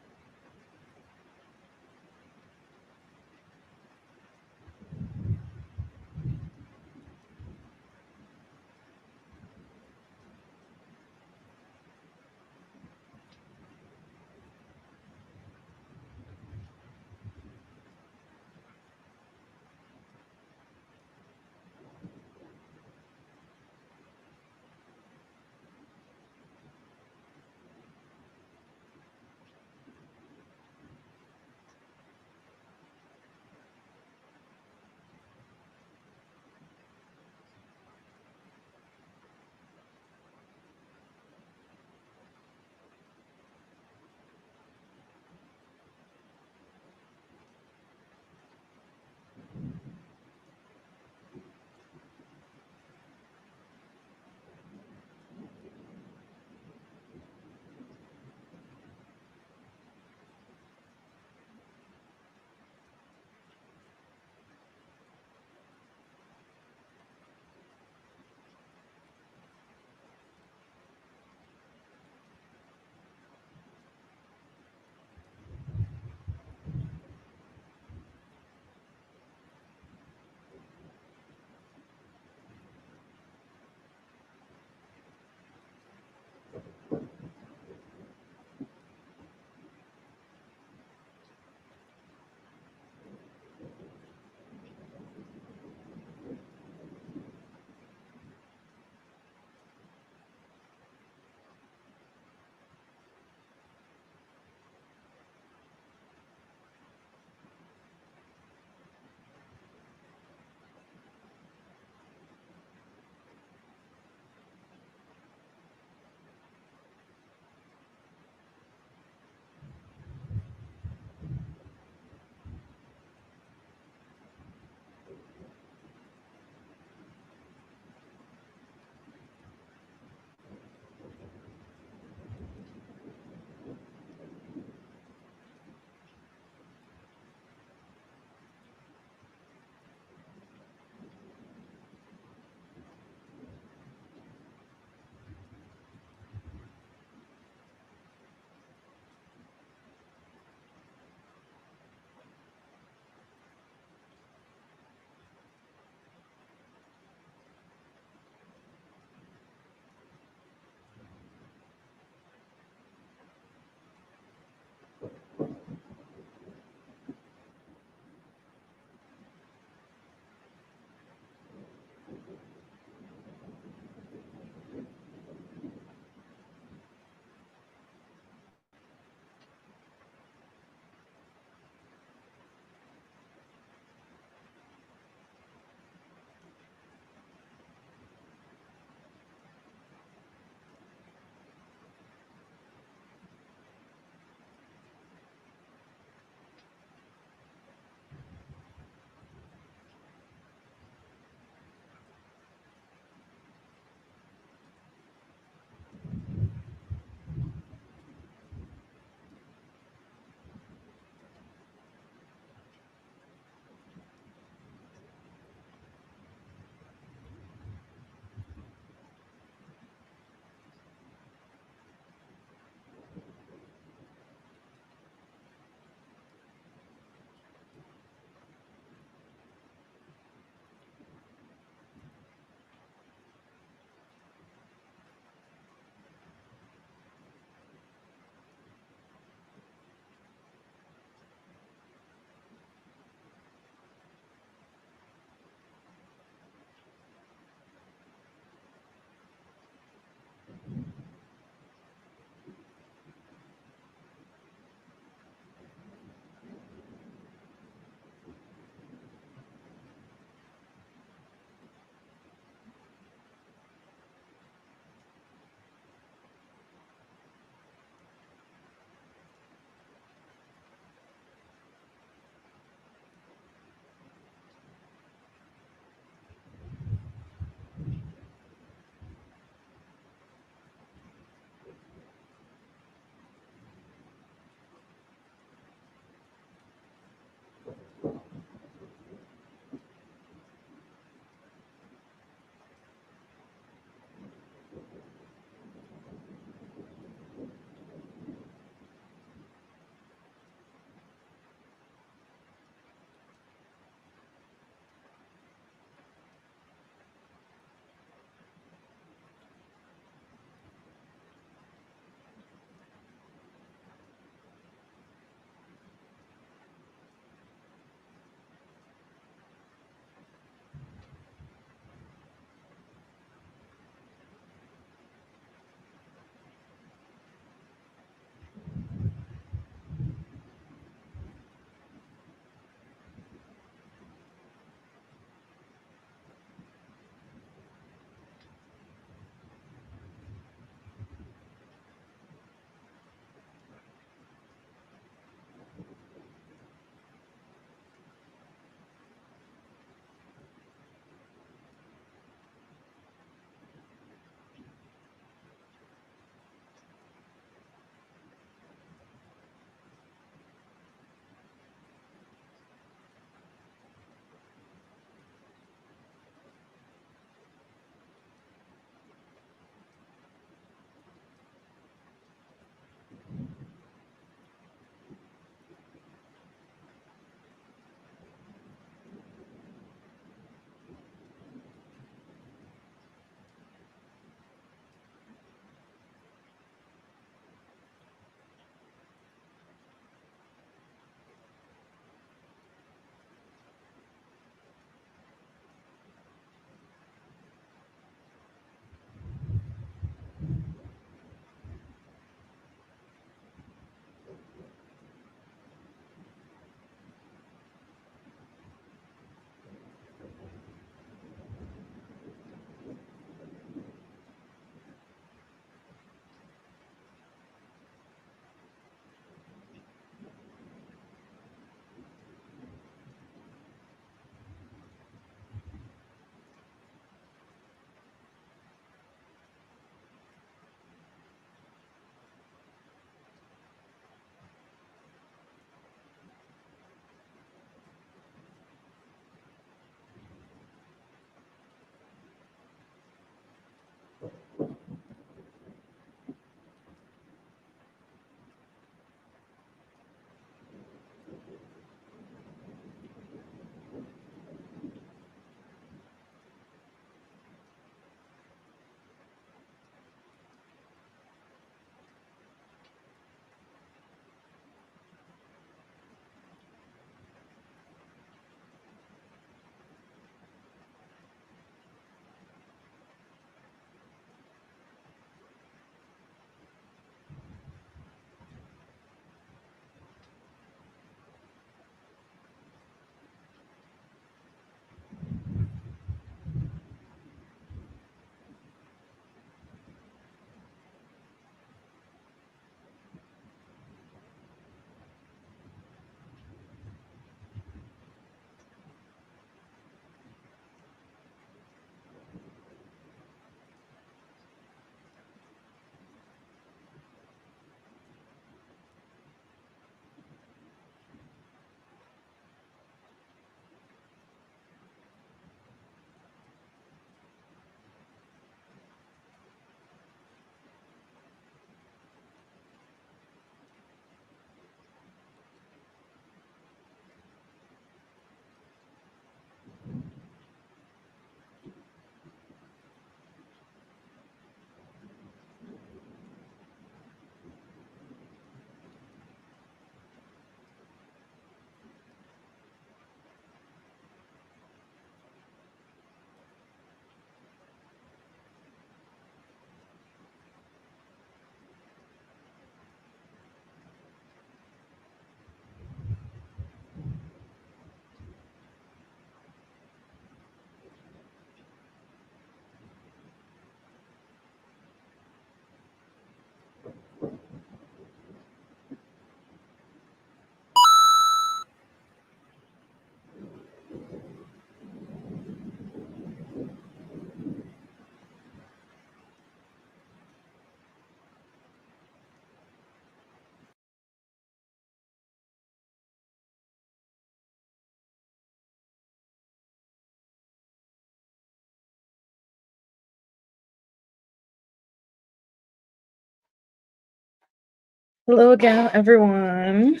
Hello again, everyone.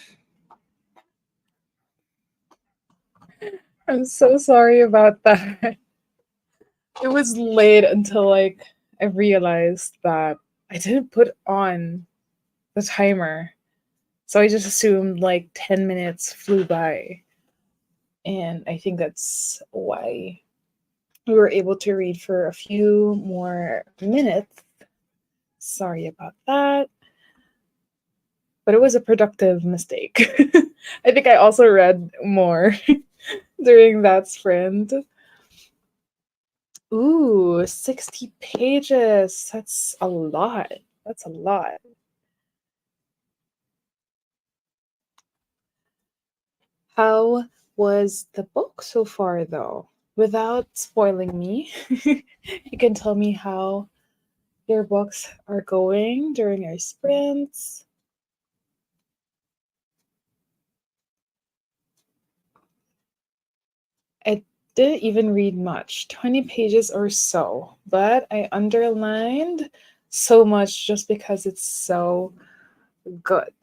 I'm so sorry about that. It was late until like I realized that I didn't put on the timer. So I just assumed like 10 minutes flew by. And I think that's why we were able to read for a few more minutes. Sorry about that. But it was a productive mistake. I think I also read more during that sprint. Ooh, 60 pages. That's a lot. That's a lot. How was the book so far, though? Without spoiling me, you can tell me how your books are going during your sprints. I didn't even read much, 20 pages or so, but I underlined so much just because it's so good.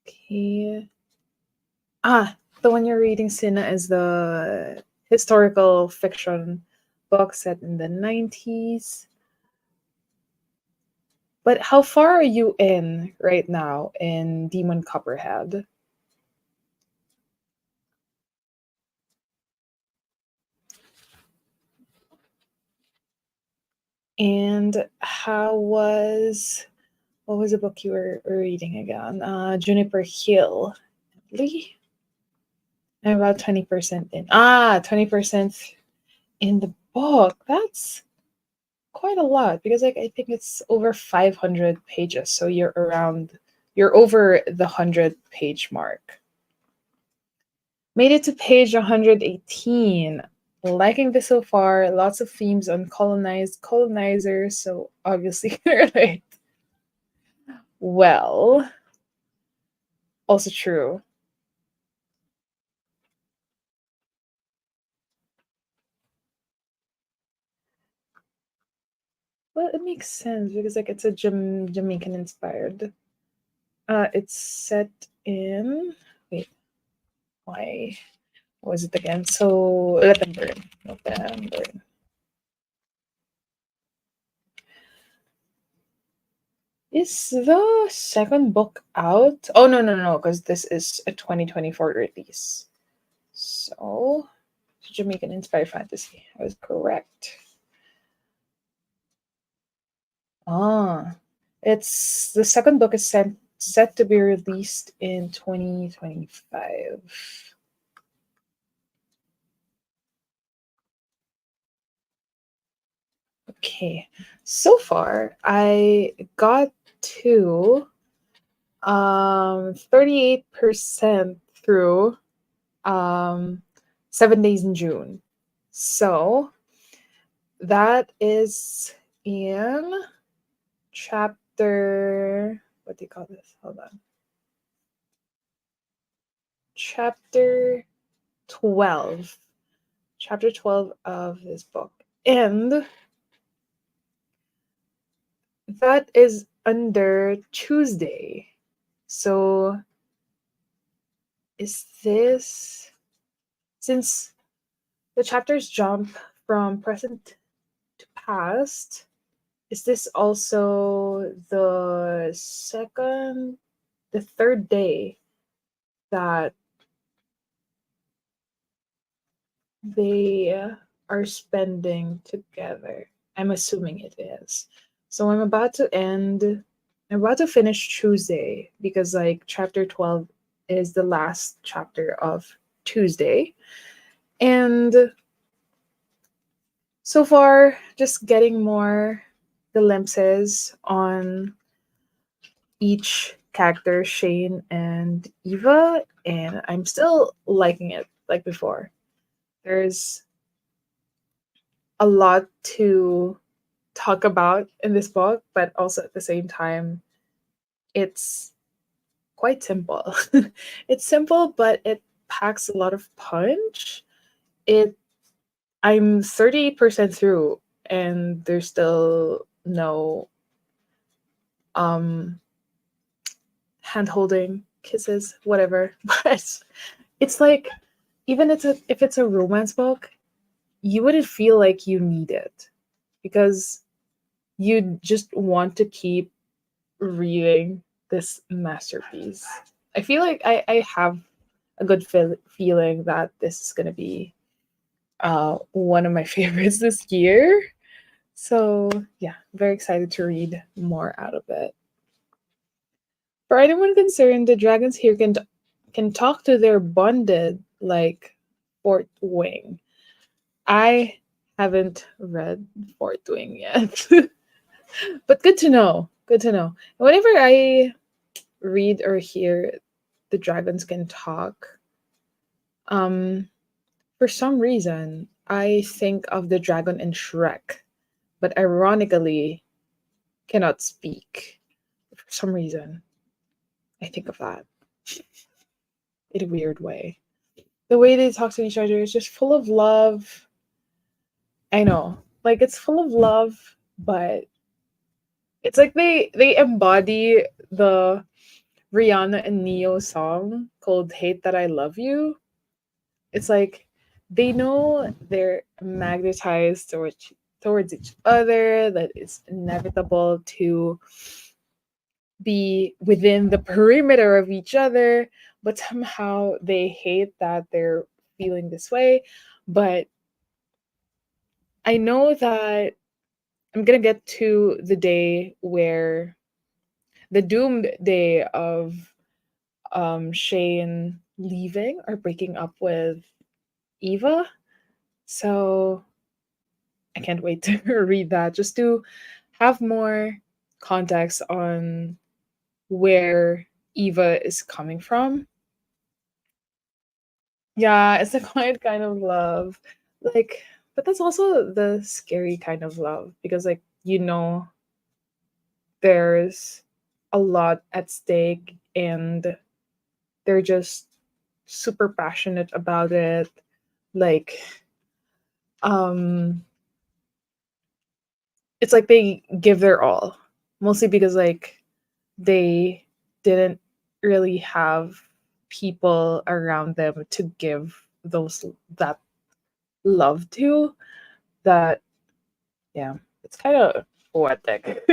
Okay. The one you're reading, Sina, is the historical fiction book set in the 90s. But how far are you in right now in Demon Copperhead? And what was the book you were reading again? Juniper Hill. Lee? I'm about 20% in. 20% in the book. That's quite a lot because like I think it's over 500 pages. So you're over the 100-page mark. Made it to page 118. Liking this so far. Lots of themes on colonizers. So obviously right. Well, also true. Well, it makes sense because like it's a Jamaican inspired. It's set in wait, why what was it again? So November. Is the second book out? Oh no, because this is a 2024 release. So Jamaican inspired fantasy. I was correct. Ah, it's the second book is set to be released in 2025. Okay, so far I got to 38% through 7 days in June. So that is in chapter, what do you call this? Hold on. Chapter 12. Chapter 12 of this book. And that is under Tuesday. So is this, since the chapters jump from present to past, is this also the third day that they are spending together? I'm assuming it is. So I'm about to finish Tuesday because like chapter 12 is the last chapter of Tuesday. And so far, just getting more glimpses on each character, Shane and Eva, and I'm still liking it like before. There's a lot to talk about in this book, but also at the same time, it's quite simple. It's simple, but it packs a lot of punch. It I'm 38% through and there's still no um hand holding, kisses, whatever. But it's like, even if it's a romance book, you wouldn't feel like you need it because you just want to keep reading this masterpiece. I feel like I have a good feeling that this is going to be one of my favorites this year. So, yeah, very excited to read more out of it. For anyone concerned, the dragons here can talk to their bonded like Fort Wing. I haven't read Fort Wing yet. But good to know. Good to know. Whenever I read or hear the dragons can talk, um, for some reason, I think of the dragon in Shrek, but ironically cannot speak. For some reason, I think of that in a weird way. The way they talk to each other is just full of love. I know, like it's full of love, but it's like they embody the Rihanna and Neo song called "Hate That I Love You." It's like they know they're magnetized towards each other, that it's inevitable to be within the perimeter of each other, but somehow they hate that they're feeling this way. But I know that I'm gonna get to the day where the doomed day of Shane leaving or breaking up with Eva. So I can't wait to read that just to have more context on where Eva is coming from. Yeah, it's a quiet kind of love. Like, but that's also the scary kind of love because, like, there's a lot at stake and they're just super passionate about it. Like, um, it's like they give their all, mostly because, like, they didn't really have people around them to give that love to. That, yeah, it's kind of poetic.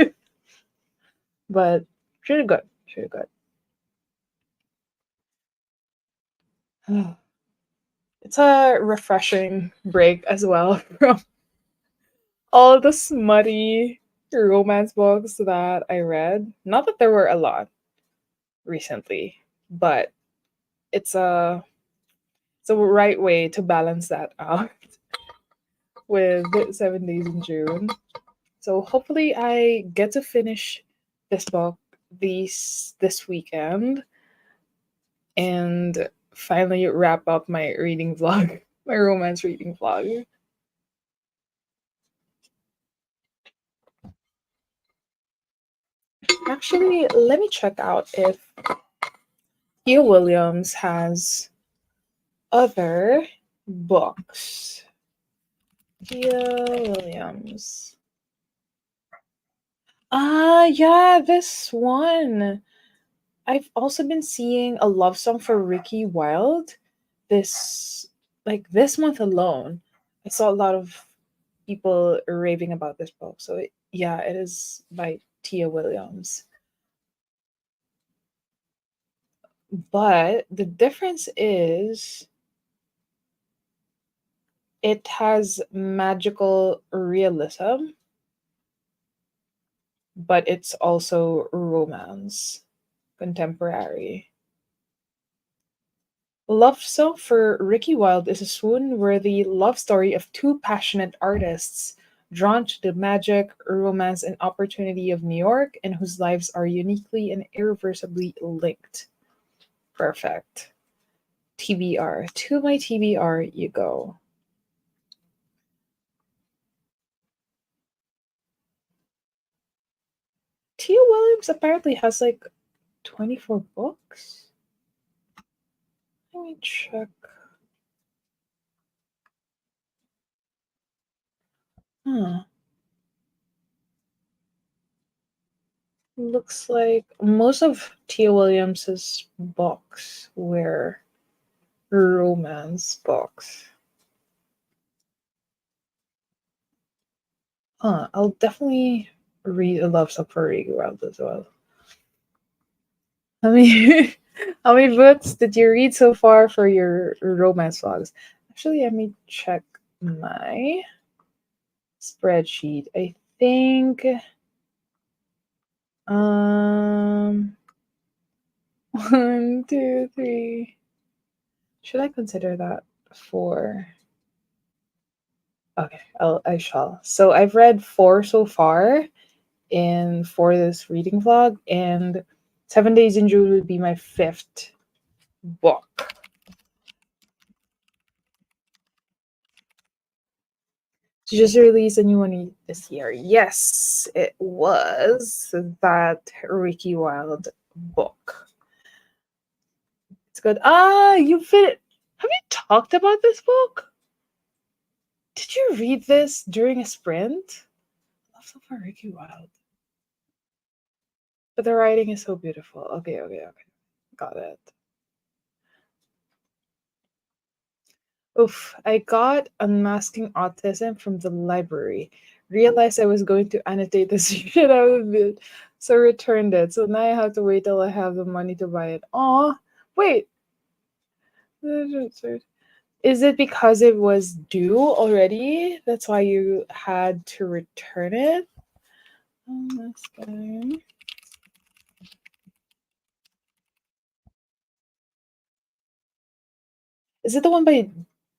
But really good, really good. It's a refreshing break as well from all the smutty romance books that I read. Not that there were a lot recently, but it's a it's a right way to balance that out with 7 Days in June. So hopefully I get to finish this book this weekend and finally wrap up my reading vlog, my romance reading vlog. Actually, let me check out if Hugh Williams has other books. Hugh Williams. Ah, yeah, this one. I've also been seeing a love song for Ricky Wilde this this month alone. I saw a lot of people raving about this book. So yeah, it is by Tia Williams. But the difference is it has magical realism, but it's also romance, contemporary. Love Song for Ricky Wilde is a swoon-worthy love story of two passionate artists drawn to the magic, romance, and opportunity of New York and whose lives are uniquely and irreversibly linked. Perfect. TBR. To my TBR you go. Tia Williams apparently has like 24 books. Let me check. Huh. looks like most of Tia Williams's books were romance books. I'll definitely read A Love Safari Wild as well. How many how many books did you read so far for your romance vlogs? Actually, let me check my spreadsheet. I think um 1, 2, 3. Should I consider that 4? Okay, I shall. So I've read 4 so far in for this reading vlog, and 7 Days in June would be my 5th book. She just released a new one this year. Yes, it was that Ricky Wilde book. It's good. You fit. Have you talked about this book? Did you read this during a sprint? Love so far, Ricky Wilde. But the writing is so beautiful. Okay. Got it. Oof, I got Unmasking Autism from the library. Realized I was going to annotate the shit out of it, so returned it. So now I have to wait till I have the money to buy it. Aw, wait. Is it because it was due already? That's why you had to return it? Unmasking. Is it the one by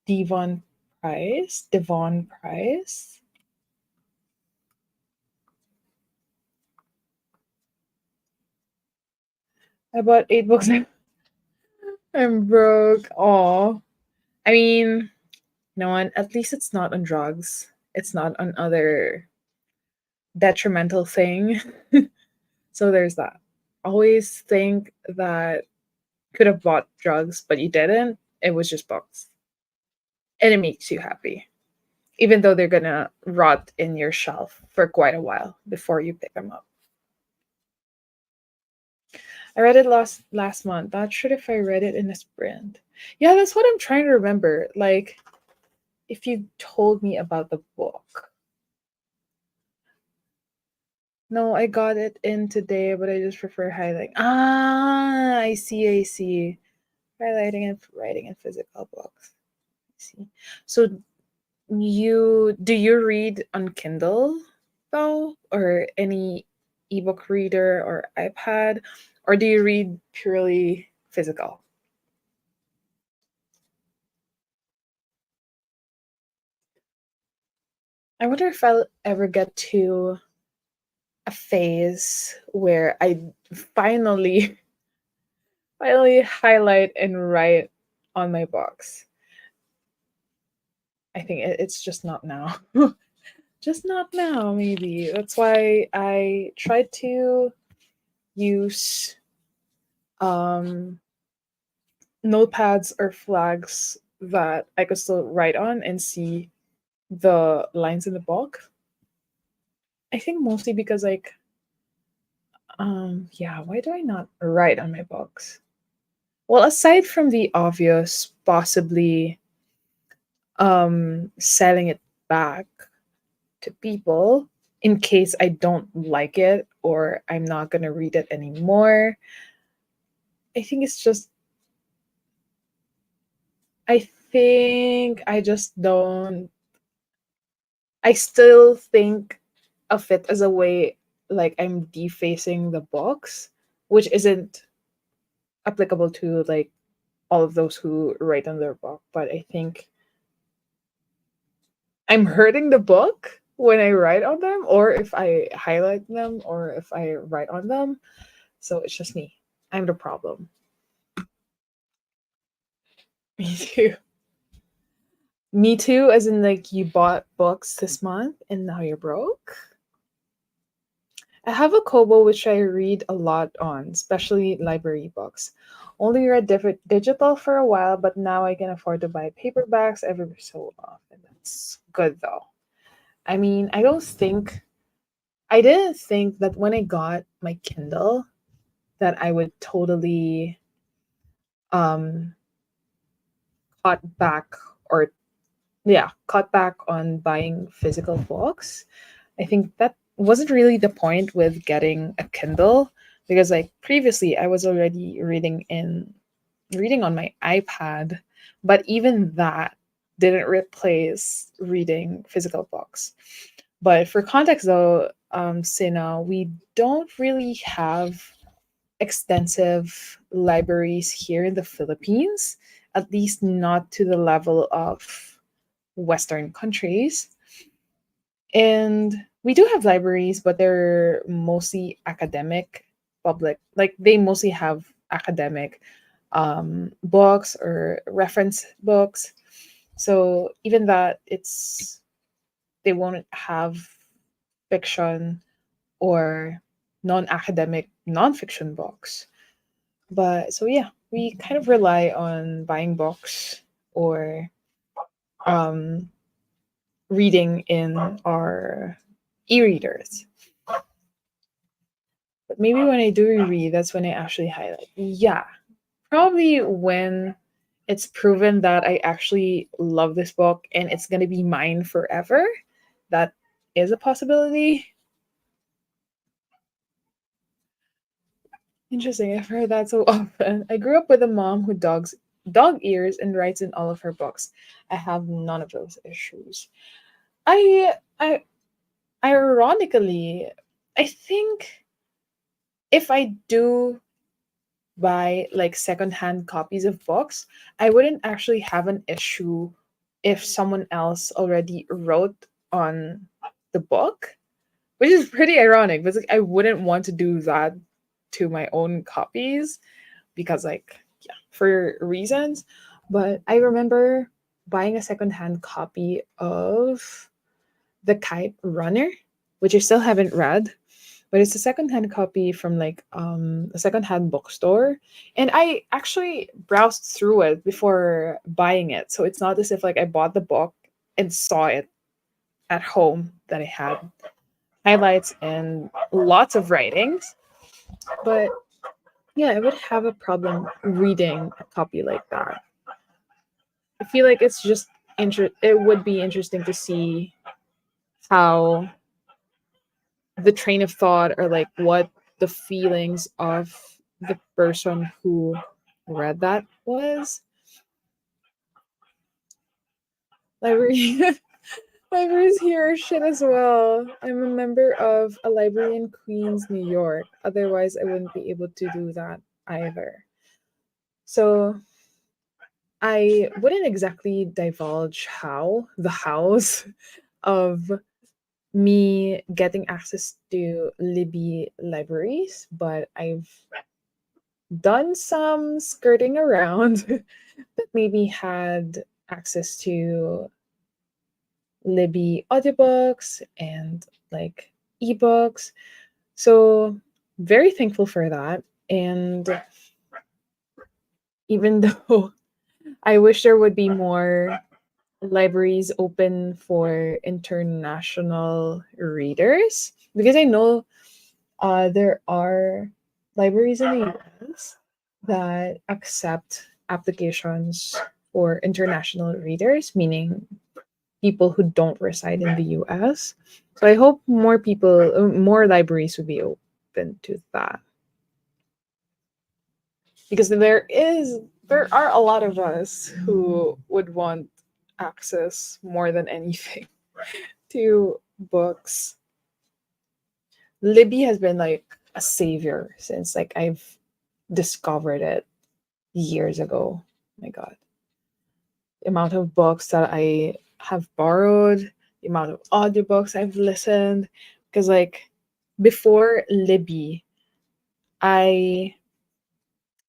Devon Price? Devon Price? I bought 8 books. I'm broke. Aw. I mean, you know what? At least it's not on drugs. It's not on other detrimental thing. So there's that. Always think that you could have bought drugs, but you didn't. It was just books. And it makes you happy. Even though they're gonna rot in your shelf for quite a while before you pick them up. I read it last month. Not sure if I read it in a sprint. Yeah, that's what I'm trying to remember. Like, if you told me about the book. No, I got it in today, but I just prefer highlighting. I see. Highlighting and writing in physical books. I see. So do you read on Kindle though, or any ebook reader or iPad, or do you read purely physical? I wonder if I'll ever get to a phase where I finally finally highlight and write on my box. I think it's just not now. Just not now, maybe. That's why I tried to use um, notepads or flags that I could still write on and see the lines in the book. I think mostly because, like, yeah, why do I not write on my books? Well, aside from the obvious, possibly selling it back to people in case I don't like it or I'm not going to read it anymore. I think it's just, I think I just don't, I still think of it as a way like I'm defacing the books, which isn't applicable to like all of those who write on their book. But I think I'm hurting the book when I write on them, or if I highlight them, or if I write on them. So it's just me. I'm the problem. Me too. Me too, as in like you bought books this month and now you're broke. I have a Kobo which I read a lot on, especially library books. Only read digital for a while, but now I can afford to buy paperbacks every so often. That's good though. I mean, I don't think I didn't think that when I got my Kindle that I would totally um cut back or yeah, cut back on buying physical books. I think that wasn't really the point with getting a Kindle because like previously I was already reading on my iPad, but even that didn't replace reading physical books. But for context though, Sina, we don't really have extensive libraries here in the Philippines, at least not to the level of Western countries. And we do have libraries, but they're mostly academic, public. Like they mostly have academic books or reference books. So even that, they won't have fiction or non-academic non-fiction books. But so yeah, we kind of rely on buying books or um, reading in our e-readers. But maybe when I do reread, that's when I actually highlight. Yeah, probably when it's proven that I actually love this book and it's going to be mine forever. That is a possibility. Interesting. I've heard that so often. I grew up with a mom who dog ears and writes in all of her books. I have none of those issues. I ironically, I think if I do buy like secondhand copies of books, I wouldn't actually have an issue if someone else already wrote on the book, which is pretty ironic. But like, I wouldn't want to do that to my own copies because, like, yeah, for reasons. But I remember buying a secondhand copy of The Kite Runner, which I still haven't read, but it's a secondhand copy from like a secondhand bookstore. And I actually browsed through it before buying it. So it's not as if like I bought the book and saw it at home that I had highlights and lots of writings. But yeah, I would have a problem reading a copy like that. I feel like it's just it would be interesting to see how the train of thought or like what the feelings of the person who read that was. Library libraries here are shit as well. I'm a member of a library in Queens, New York. Otherwise I wouldn't be able to do that either. So I wouldn't exactly divulge how the hows of me getting access to Libby libraries, but I've done some skirting around, but maybe had access to Libby audiobooks and like ebooks. So very thankful for that. And even though I wish there would be more libraries open for international readers, because I know there are libraries in the US that accept applications for international readers, meaning people who don't reside in the US. So I hope more libraries would be open to that. Because there are a lot of us who would want access more than anything to books. Libby has been like a savior since like I've discovered it years ago. My God. The amount of books that I have borrowed, the amount of audiobooks I've listened. Because like before Libby, I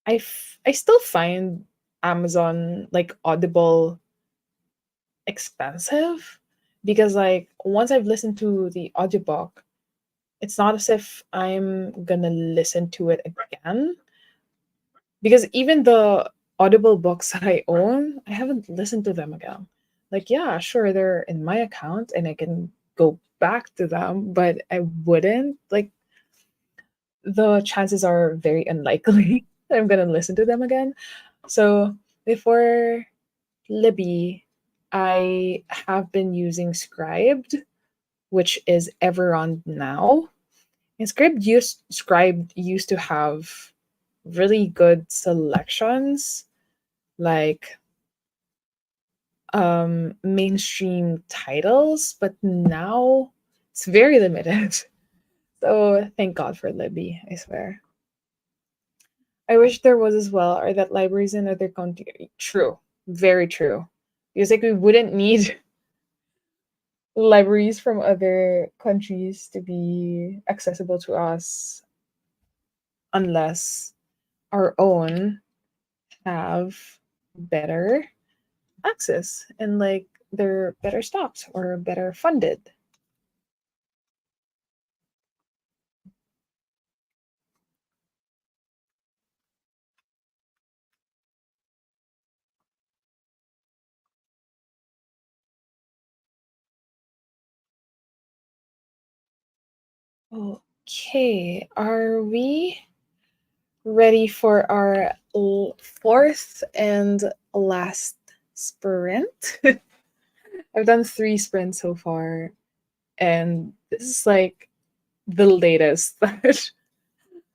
I still find Amazon like Audible expensive because like once I've listened to the audiobook, it's not as if I'm gonna listen to it again. Because even the Audible books that I own, I haven't listened to them again. Like, yeah, sure, they're in my account and I can go back to them, but I wouldn't. Like, the chances are very unlikely that I'm gonna listen to them again. So before Libby, I have been using Scribed, which is ever on now. And Scribed used to have really good selections, like mainstream titles, but now it's very limited. So thank God for Libby, I swear. I wish there was as well, or that libraries in other countries. True, very true. Because like we wouldn't need libraries from other countries to be accessible to us unless our own have better access and like they're better stocked or better funded. Okay, are we ready for our fourth and last sprint? I've done 3 sprints so far, and this is like the latest that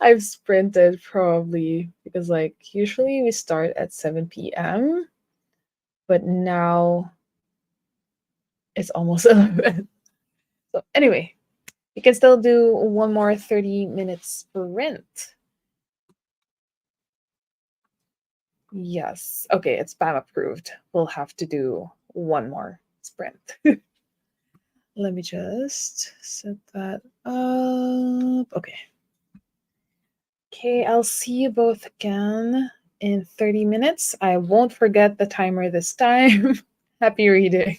I've sprinted probably because like usually we start at 7 p.m., but now it's almost 11. So anyway, you can still do one more 30-minute sprint. Yes. Okay, it's spam approved. We'll have to do one more sprint. Let me just set that up. Okay. Okay, I'll see you both again in 30 minutes. I won't forget the timer this time. Happy reading.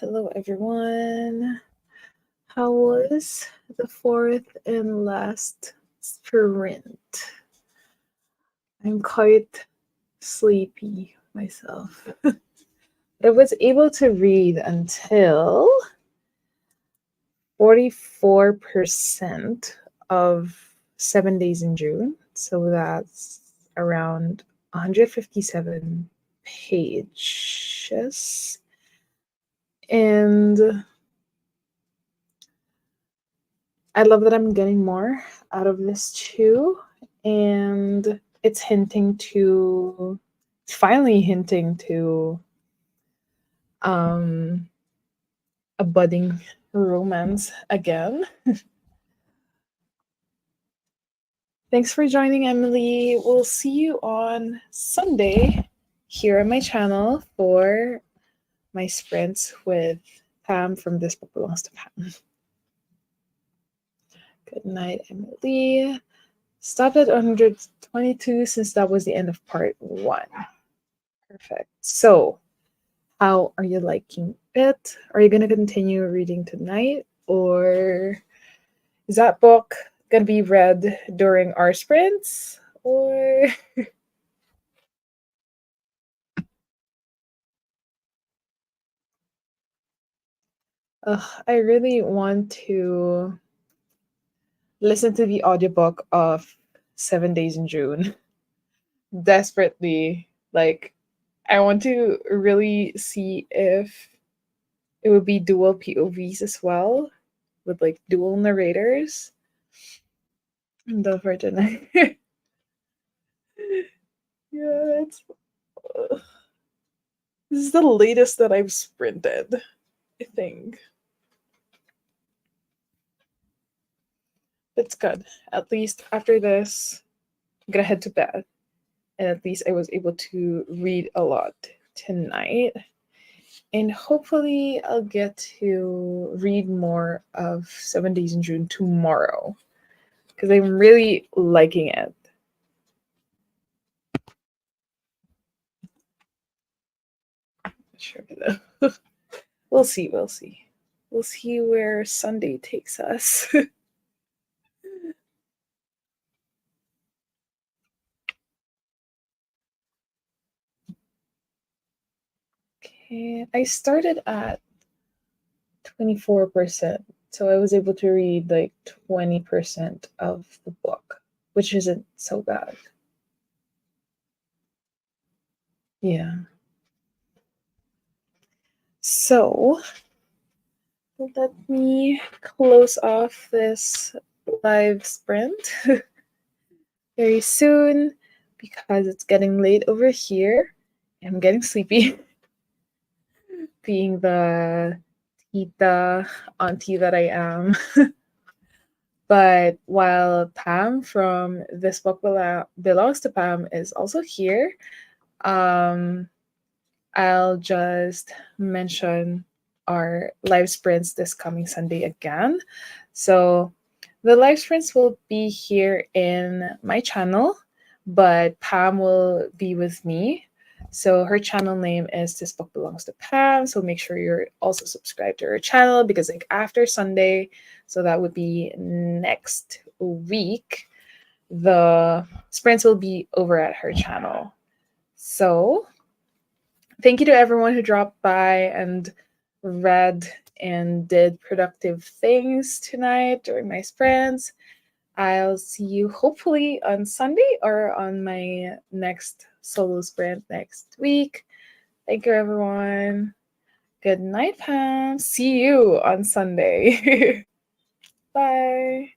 Hello, everyone. How was the fourth and last sprint? I'm quite sleepy myself. I was able to read until 44% of 7 days in June. So that's around 157 pages. And I love that I'm getting more out of this too. And it's finally hinting to a budding romance again. Thanks for joining, Emily. We'll see you on Sunday here on my channel for my sprints with Pam from This Book Belongs to Pam. Good night, Emily. Stopped at 122 since that was the end of part 1. Perfect. So, how are you liking it? Are you going to continue reading tonight? Or is that book going to be read during our sprints? Or I really want to listen to the audiobook of 7 Days in June. Desperately. Like, I want to really see if it would be dual POVs as well, with like dual narrators. And for tonight. Yeah, this is the latest that I've sprinted, I think. It's good. At least after this, I'm gonna head to bed. And at least I was able to read a lot tonight. And hopefully I'll get to read more of 7 Days in June tomorrow. Because I'm really liking it. Sure. We'll see. We'll see where Sunday takes us. Okay, I started at 24%, so I was able to read like 20% of the book, which isn't so bad. Yeah. So let me close off this live sprint very soon because it's getting late over here. I'm getting sleepy. Being the tita auntie that I am. But while Pam from This Book Belongs to Pam is also here, I'll just mention our live sprints this coming Sunday again. So the live sprints will be here in my channel, but Pam will be with me. So her channel name is This Book Belongs to Pam. So make sure you're also subscribed to her channel because like after Sunday, so that would be next week, the sprints will be over at her channel. So thank you to everyone who dropped by and read and did productive things tonight during my sprints. I'll see you hopefully on Sunday or on my next solo sprint next week. Thank you, everyone. Good night, Pam. See you on Sunday. Bye.